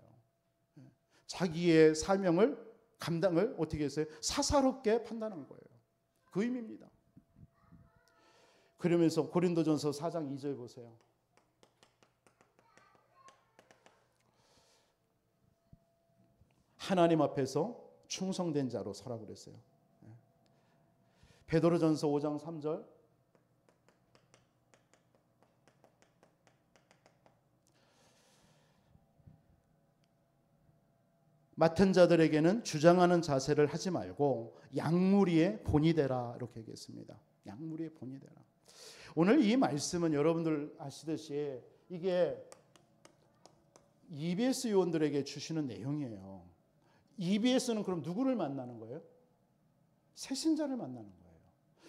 자기의 사명을 감당을 어떻게 했어요? 사사롭게 판단한 거예요. 그 의미입니다. 그러면서 고린도전서 4장 2절 보세요. 하나님 앞에서 충성된 자로 서라 그랬어요. 베드로전서 5장 3절. 맡은 자들에게는 주장하는 자세를 하지 말고 양무리의 본이 되라 이렇게 얘기했습니다. 양무리의 본이 되라. 오늘 이 말씀은 여러분들 아시듯이 이게 EBS 요원들에게 주시는 내용이에요. EBS는 그럼 누구를 만나는 거예요? 새신자를 만나는 거예요.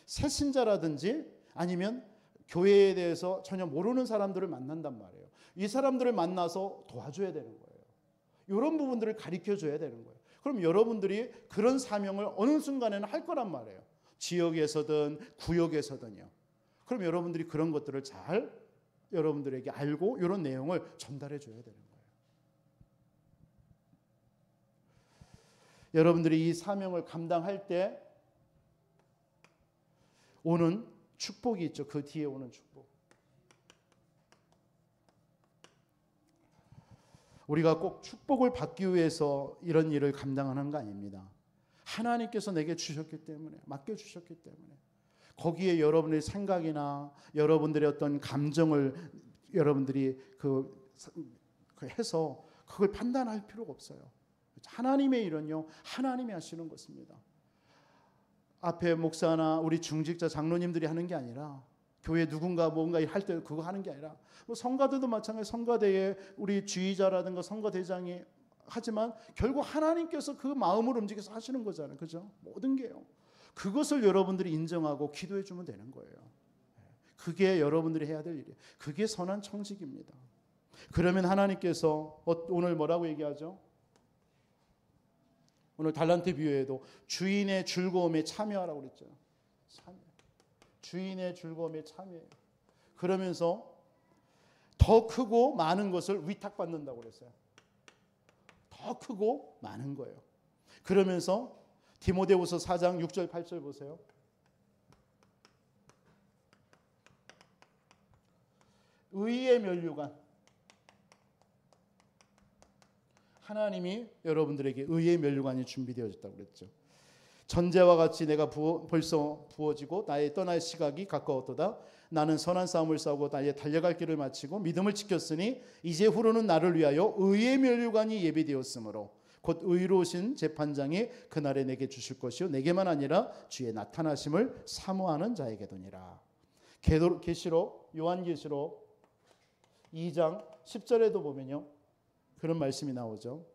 새신자라든지 아니면 교회에 대해서 전혀 모르는 사람들을 만난단 말이에요. 이 사람들을 만나서 도와줘야 되는 거예요. 이런 부분들을 가르쳐줘야 되는 거예요. 그럼 여러분들이 그런 사명을 어느 순간에는 할 거란 말이에요. 지역에서든 구역에서든요. 그럼 여러분들이 그런 것들을 잘 여러분들에게 알고 이런 내용을 전달해 줘야 되는 거예요. 여러분들이 이 사명을 감당할 때 오는 축복이 있죠. 그 뒤에 오는 축복. 우리가 꼭 축복을 받기 위해서 이런 일을 감당하는 거 아닙니다. 하나님께서 내게 주셨기 때문에, 맡겨주셨기 때문에 거기에 여러분의 생각이나 여러분들의 어떤 감정을 여러분들이 해서 그걸 판단할 필요가 없어요. 하나님의 일은요, 하나님이 하시는 것입니다. 앞에 목사나 우리 중직자 장로님들이 하는 게 아니라, 교회 누군가 뭔가 할 때 그거 하는 게 아니라, 뭐 성가대도 마찬가지, 성가대에 우리 지휘자라든가 성가대장이 하지만 결국 하나님께서 그 마음을 움직여서 하시는 거잖아요. 그죠? 모든 게요. 그것을 여러분들이 인정하고 기도해 주면 되는 거예요. 그게 여러분들이 해야 될 일이에요. 그게 선한 청직입니다. 그러면 하나님께서 오늘 뭐라고 얘기하죠? 오늘 달란트 비유에도 주인의 즐거움에 참여하라고 그랬죠. 참여. 주인의 즐거움에 참여해요. 그러면서 더 크고 많은 것을 위탁받는다고 그랬어요. 더 크고 많은 거예요. 그러면서 디모데후서 4장 6절 8절 보세요. 의의 면류관. 하나님이 여러분들에게 의의 면류관이 준비되어졌다고 그랬죠. 전제와 같이 내가 벌써 부어지고 나의 떠날 시각이 가까웠도다. 나는 선한 싸움을 싸우고 나의 달려갈 길을 마치고 믿음을 지켰으니 이제 후로는 나를 위하여 의의 면류관이 예비되었으므로 곧 의로우신 재판장이 그날에 내게 주실 것이요 내게만 아니라 주의 나타나심을 사모하는 자에게도니라. 계시록 요한계시록 2장 10절에도 보면요, 그런 말씀이 나오죠.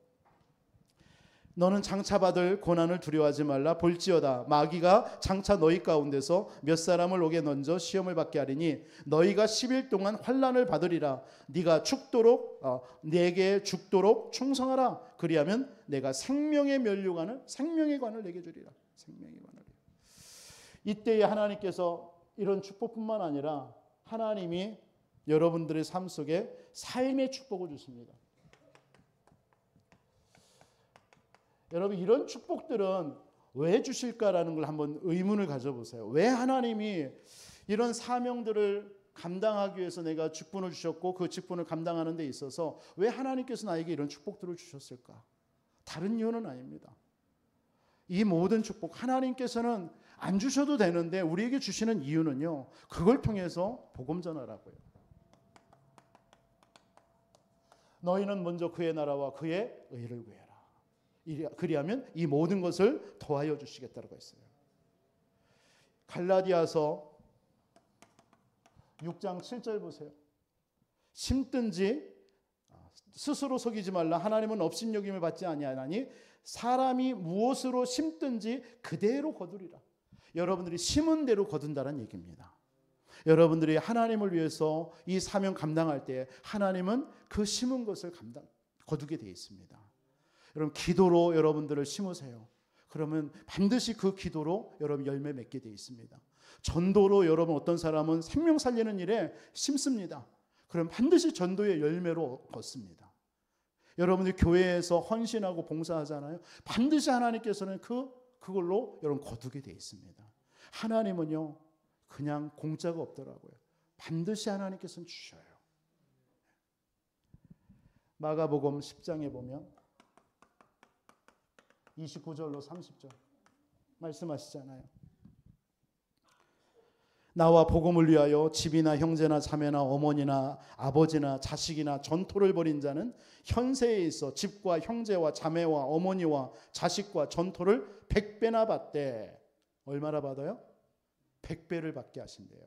너는 장차 받을 고난을 두려워하지 말라. 볼지어다 마귀가 장차 너희 가운데서 몇 사람을 옥에 던져 시험을 받게 하리니 너희가 10일 동안 환난을 받으리라. 네가 죽도록 내게 죽도록 충성하라. 그리하면 내가 생명의 면류관을 생명의 관을 내게 주리라. 생명의 관을. 이때에 하나님께서 이런 축복뿐만 아니라 하나님이 여러분들의 삶 속에 삶의 축복을 주십니다. 여러분, 이런 축복들은 왜 주실까라는 걸 한번 의문을 가져보세요. 왜 하나님이 이런 사명들을 감당하기 위해서 내가 직분을 주셨고 그 직분을 감당하는 데 있어서 왜 하나님께서 나에게 이런 축복들을 주셨을까? 다른 이유는 아닙니다. 이 모든 축복 하나님께서는 안 주셔도 되는데 우리에게 주시는 이유는요, 그걸 통해서 복음 전하라고요. 너희는 먼저 그의 나라와 그의 의를 구해라. 그리하면 이 모든 것을 더하여 주시겠다고 했어요. 갈라디아서 6장 7절 보세요. 심든지 스스로 속이지 말라. 하나님은 업신여김을 받지 아니하나니 사람이 무엇으로 심든지 그대로 거두리라. 여러분들이 심은 대로 거둔다는 얘기입니다. 여러분들이 하나님을 위해서 이 사명 감당할 때 하나님은 그 심은 것을 거두게 되어 있습니다. 여러분, 기도로 여러분들을 심으세요. 그러면 반드시 그 기도로 여러분 열매 맺게 되어 있습니다. 전도로 여러분 어떤 사람은 생명 살리는 일에 심습니다. 그럼 반드시 전도의 열매로 얻습니다. 여러분들 교회에서 헌신하고 봉사하잖아요. 반드시 하나님께서는 그걸로 여러분 거두게 되어 있습니다. 하나님은요, 그냥 공짜가 없더라고요. 반드시 하나님께서는 주셔요. 마가복음 10장에 보면 29절로 30절 말씀하시잖아요. 나와 복음을 위하여 집이나 형제나 자매나 어머니나 아버지나 자식이나 전토를 벌인 자는 현세에 있어 집과 형제와 자매와 어머니와 자식과 전토를 100배나 받되, 얼마나 받아요? 100배를 받게 하신대요.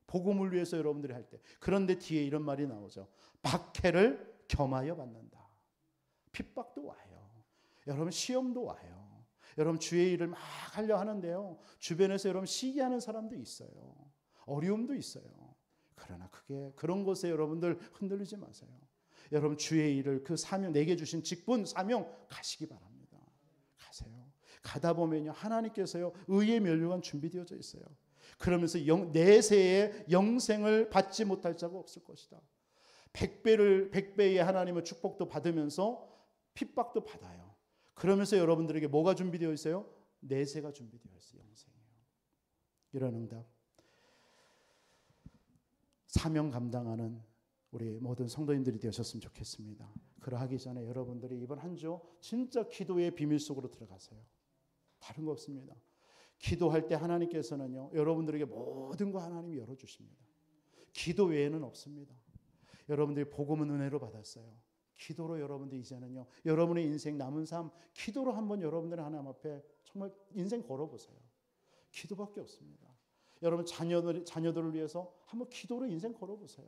복음을 위해서 여러분들이 할 때. 그런데 뒤에 이런 말이 나오죠. 박해를 겸하여 받는다. 핍박도 와요. 여러분, 시험도 와요. 여러분, 주의 일을 막 하려 하는데요, 주변에서 여러분 시기하는 사람도 있어요. 어려움도 있어요. 그러나 그런 것에 여러분들 흔들리지 마세요. 여러분, 주의 일을, 그 사명, 내게 주신 직분, 사명 가시기 바랍니다. 가세요. 가다 보면요, 하나님께서요 의의 면류관 준비되어져 있어요. 그러면서 내세의 영생을 받지 못할 자가 없을 것이다. 100배의 하나님의 축복도 받으면서 핍박도 받아요. 그러면서 여러분들에게 뭐가 준비되어 있어요? 내세가 준비되어 있어요. 영생이에요. 이런 응답. 사명 감당하는 우리 모든 성도님들이 되셨으면 좋겠습니다. 그러하기 전에 여러분들이 이번 한 주 진짜 기도의 비밀 속으로 들어가세요. 다른 거 없습니다. 기도할 때 하나님께서는요, 여러분들에게 모든 거 하나님이 열어주십니다. 기도 외에는 없습니다. 여러분들이 복음은 은혜로 받았어요. 기도로 여러분들 이제는요, 여러분의 인생 남은 삶 기도로 한번 여러분들 하나님 앞에 정말 인생 걸어보세요. 기도밖에 없습니다. 여러분 자녀들을 위해서 한번 기도로 인생 걸어보세요.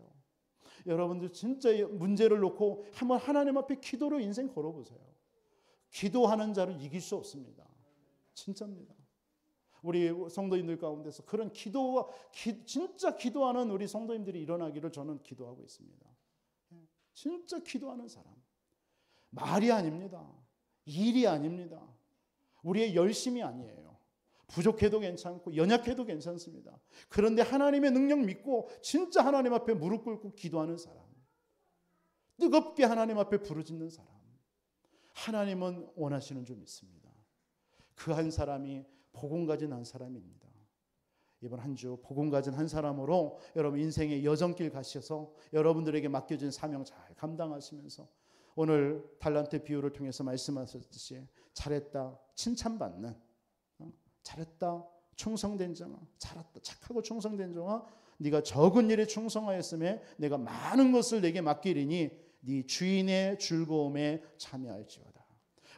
여러분들 진짜 문제를 놓고 한번 하나님 앞에 기도로 인생 걸어보세요. 기도하는 자를 이길 수 없습니다. 진짜입니다. 우리 성도님들 가운데서 그런 진짜 기도하는 우리 성도님들이 일어나기를 저는 기도하고 있습니다. 진짜 기도하는 사람. 말이 아닙니다. 일이 아닙니다. 우리의 열심이 아니에요. 부족해도 괜찮고 연약해도 괜찮습니다. 그런데 하나님의 능력 믿고 진짜 하나님 앞에 무릎 꿇고 기도하는 사람. 뜨겁게 하나님 앞에 부르짖는 사람. 하나님은 원하시는 줄 믿습니다. 그 한 사람이 복음 가진 한 사람입니다. 이번 한 주 복음 가진 한 사람으로 여러분 인생의 여정길 가셔서 여러분들에게 맡겨진 사명 잘 감당하시면서 오늘 달란트 비유를 통해서 말씀하셨듯이 잘했다 칭찬받는, 잘했다 충성된 자가, 잘했다 착하고 충성된 자가, 네가 적은 일에 충성하였음에 내가 많은 것을 내게 맡기리니 네 주인의 즐거움에 참여할지어다.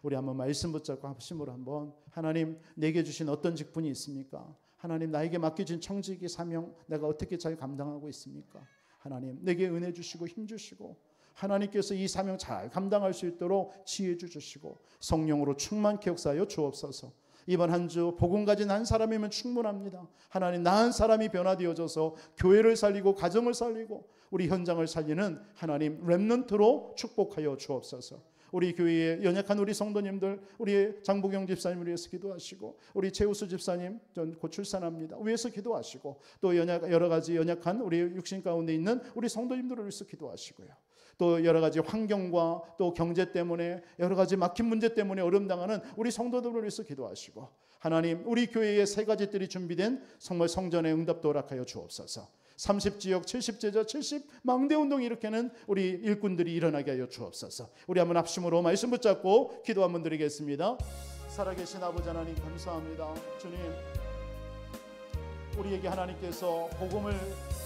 우리 한번 말씀 붙잡고 합심으로 한번, 하나님 내게 주신 어떤 직분이 있습니까? 하나님 나에게 맡겨진 청지기 사명 내가 어떻게 잘 감당하고 있습니까? 하나님 내게 은혜 주시고 힘 주시고 하나님께서 이 사명 잘 감당할 수 있도록 지혜 주시고 성령으로 충만케 역사하여 주옵소서. 이번 한 주 복음 가진 한 사람이면 충분합니다. 하나님 나 한 사람이 변화되어져서 교회를 살리고 가정을 살리고 우리 현장을 살리는 하나님 렘넌트로 축복하여 주옵소서. 우리 교회에 연약한 우리 성도님들, 우리 장보경 집사님을 위해서 기도하시고 우리 최우수 집사님 전 곧 출산합니다. 위해서 기도하시고 또 여러 가지 연약한 우리 육신 가운데 있는 우리 성도님들을 위해서 기도하시고요. 또 여러 가지 환경과 또 경제 때문에 여러 가지 막힌 문제 때문에 어려움 당하는 우리 성도들을 위해서 기도하시고 하나님 우리 교회에 세 가지들이 준비된 정말 성전의 응답도 허락하여 주옵소서. 30지역 70제자 70망대운동 일으키는 우리 일꾼들이 일어나게 하여 주옵소서. 우리 한번 합심으로 말씀 붙잡고 기도 한번 드리겠습니다. 살아계신 아버지 하나님 감사합니다. 주님 우리에게 하나님께서 복음을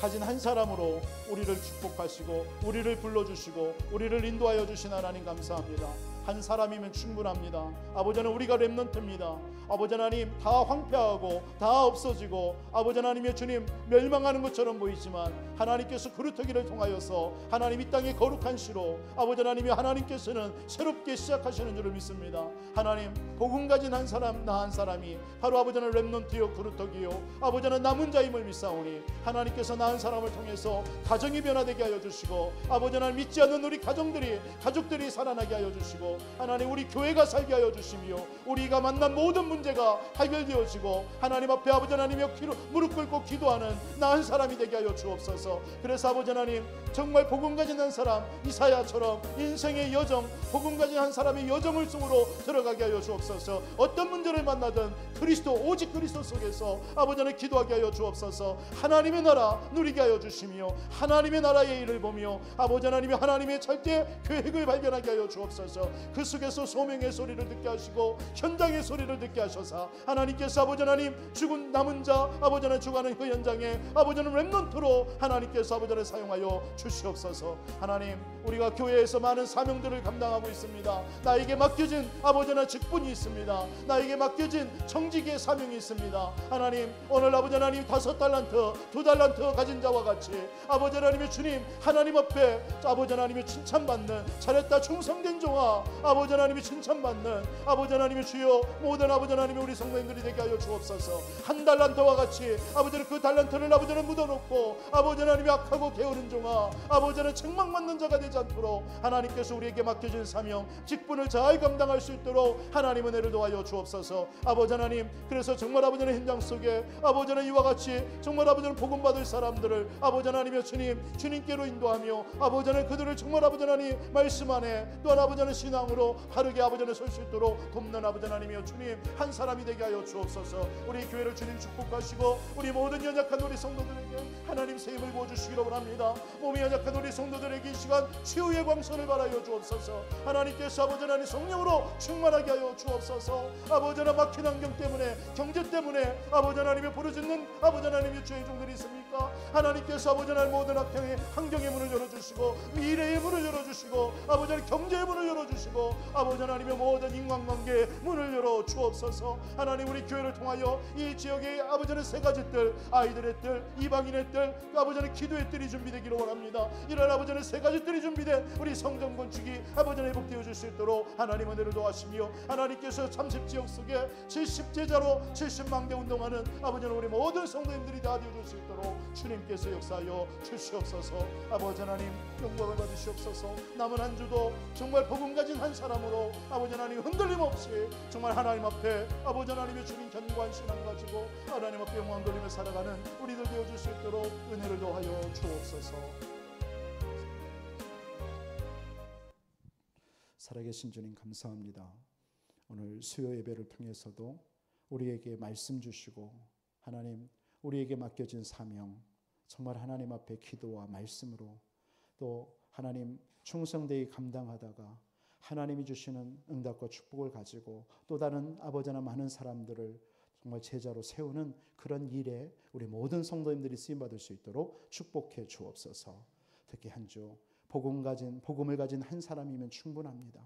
가진 한 사람으로 우리를 축복하시고 우리를 불러주시고 우리를 인도하여 주신 하나님 감사합니다. 한 사람이면 충분합니다. 아버지 하나님 우리가 렘넌트입니다. 아버지 하나님 다 황폐하고 다 없어지고 아버지 하나님의 주님 멸망하는 것처럼 보이지만 하나님께서 그루터기를 통하여서 하나님 이 땅의 거룩한 시로 아버지 하나님이 하나님께서는 새롭게 시작하시는 줄을 믿습니다. 하나님 복음 가진 한 사람 나 한 사람이 바로 아버지 하나님 렘넌트요 그루터기요 아버지 하나님 남은 자임을 믿사오니 하나님께서 나 한 사람을 통해서 가정이 변화되게 하여 주시고 아버지 하나님 믿지 않는 우리 가족들이 살아나게 하여 주시고 하나님 우리 교회가 살게 하여 주시며 우리가 만난 모든 문제가 해결되어지고 하나님 앞에 아버지 하나님의 무릎 꿇고 기도하는 나 한 사람이 되게 하여 주옵소서. 그래서 아버지 하나님 정말 복음 가진 한 사람 이사야처럼 인생의 여정 복음 가진 한 사람의 여정을 속으로 들어가게 하여 주옵소서. 어떤 문제를 만나든 오직 그리스도 속에서 아버지 하나님 기도하게 하여 주옵소서. 하나님의 나라 누리게 하여 주시며 하나님의 나라의 일을 보며 아버지 하나님의 절대 계획을 발견하게 하여 주옵소서. 그 속에서 소명의 소리를 듣게 하시고 현장의 소리를 듣게 하셔서 하나님께서 아버지 하나님 죽은 남은 자 아버지 하나님 죽어가는 그 현장에 아버지 하나님 렘넌트로 하나님께서 아버지 하나님 사용하여 주시옵소서. 하나님 우리가 교회에서 많은 사명들을 감당하고 있습니다. 나에게 맡겨진 아버지 하나님 직분이 있습니다. 나에게 맡겨진 청지기의 사명이 있습니다. 하나님 오늘 아버지 하나님 5달란트 2달란트 가진 자와 같이 아버지 하나님의 주님 하나님 앞에 아버지 하나님의 칭찬받는 잘했다 충성된 종아 아버지 하나님이 칭찬받는 아버지 하나님의 주여 모든 아버지 하나님의 우리 성도님들이 되게 하여 주옵소서. 한 달란트와 같이 아버지 하나님 그 달란트를 아버지 하나님 묻어놓고 아버지 하나님이 악하고 게으른 종아 아버지 하나님 책망받는 자가 되지 않도록 하나님께서 우리에게 맡겨진 사명 직분을 잘 감당할 수 있도록 하나님 은혜를 도와여 주옵소서. 아버지 하나님 그래서 정말 아버지 하나님 현장 속에 아버지 하나님 이와 같이 정말 아버지 하나님 복음 받을 사람들을 아버지 하나님의 주님께로 인도하며 아버지 하나님 그들을 정말 아버지 하나님 말씀 안에 또한 아버지 하나님 신앙으로 바르게 아버지 하나님 설 수 있도록 돕는 아버지 하나님이여 주님 한 사람이 되게 하여 주옵소서. 우리 교회를 주님 축복하시고 우리 모든 연약한 우리 성도들에게 하나님 새 힘을 부어주시기를 원합니다. 몸이 연약한 우리 성도들에게 이 시간 치유의 광선을 발하여 주옵소서. 하나님께서 아버지 하나님 성령으로 충만하게 하여 주옵소서. 아버지 하나님 막힌 환경 때문에 경제 때문에 아버지 하나님의 부르짖는 아버지 하나님의 주의 종들이 있습니까? 하나님께서 아버지 하나님 모든 환경의 문을 열어주시고 열어주시고 미래의 문을 열어주시고 아버지 하나님 경제의 문을 열어주시고 아버지 하나님의 모든 인간관계의 문을 열어 주옵소서. 하나님 우리 교회를 통하여 이 지역의 아버지 하나님 세 가지 뜰, 아이들의 뜰, 이방인의 뜰, 아버지 하나님 기도의 뜰이 준비되기를 원합니다. 이런 아버지 하나님 세 가지 뜰이 준비된 우리 성전 건축이 아버지 하나님 회복되어 줄 수 있도록 하나님 은혜를 도와시며 하나님께서 30지역 속에 70제자로 70망대 운동하는 아버지 하나님 우리 모든 성도님들이 다 되어줄 수 있도록 주님께서 역사하여 주시옵소서. 아버지 하나님 영광을 받으시옵소서. 남은 한 주도 정말 복음 가진 한 사람으로 아버지 하나님 흔들림 없이 정말 하나님 앞에 아버지 하나님의 주님 견고한 신앙 가지고 하나님 앞에 영광 돌리며 살아가는 우리들 되어줄 수 있도록 은혜를 더하여 주옵소서. 살아계신 주님 감사합니다. 오늘 수요 예배를 통해서도 우리에게 말씀 주시고 하나님 우리에게 맡겨진 사명 정말 하나님 앞에 기도와 말씀으로 또 하나님 충성되이 감당하다가 하나님이 주시는 응답과 축복을 가지고 또 다른 아버지 하나 많은 사람들을 정말 제자로 세우는 그런 일에 우리 모든 성도님들이 쓰임받을 수 있도록 축복해 주옵소서. 특히 한 주 복음을 가진 한 사람이면 충분합니다.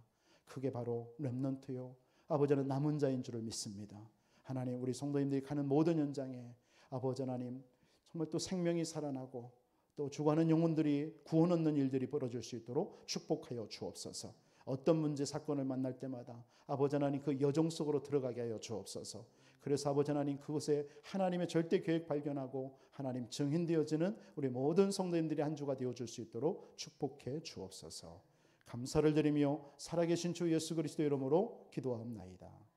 그게 바로 렘넌트요 아버지는 남은 자인 줄을 믿습니다. 하나님 우리 성도님들이 가는 모든 현장에 아버지 하나님 정말 또 생명이 살아나고 또 죽어가는 영혼들이 구원 얻는 일들이 벌어질 수 있도록 축복하여 주옵소서. 어떤 문제 사건을 만날 때마다 아버지 하나님 그 여정 속으로 들어가게 하여 주옵소서. 그래서 아버지 하나님 그곳에 하나님의 절대 계획 발견하고 하나님 증인되어지는 우리 모든 성도님들이 한 주가 되어줄 수 있도록 축복해 주옵소서. 감사를 드리며 살아계신 주 예수 그리스도 이름으로 기도하옵나이다.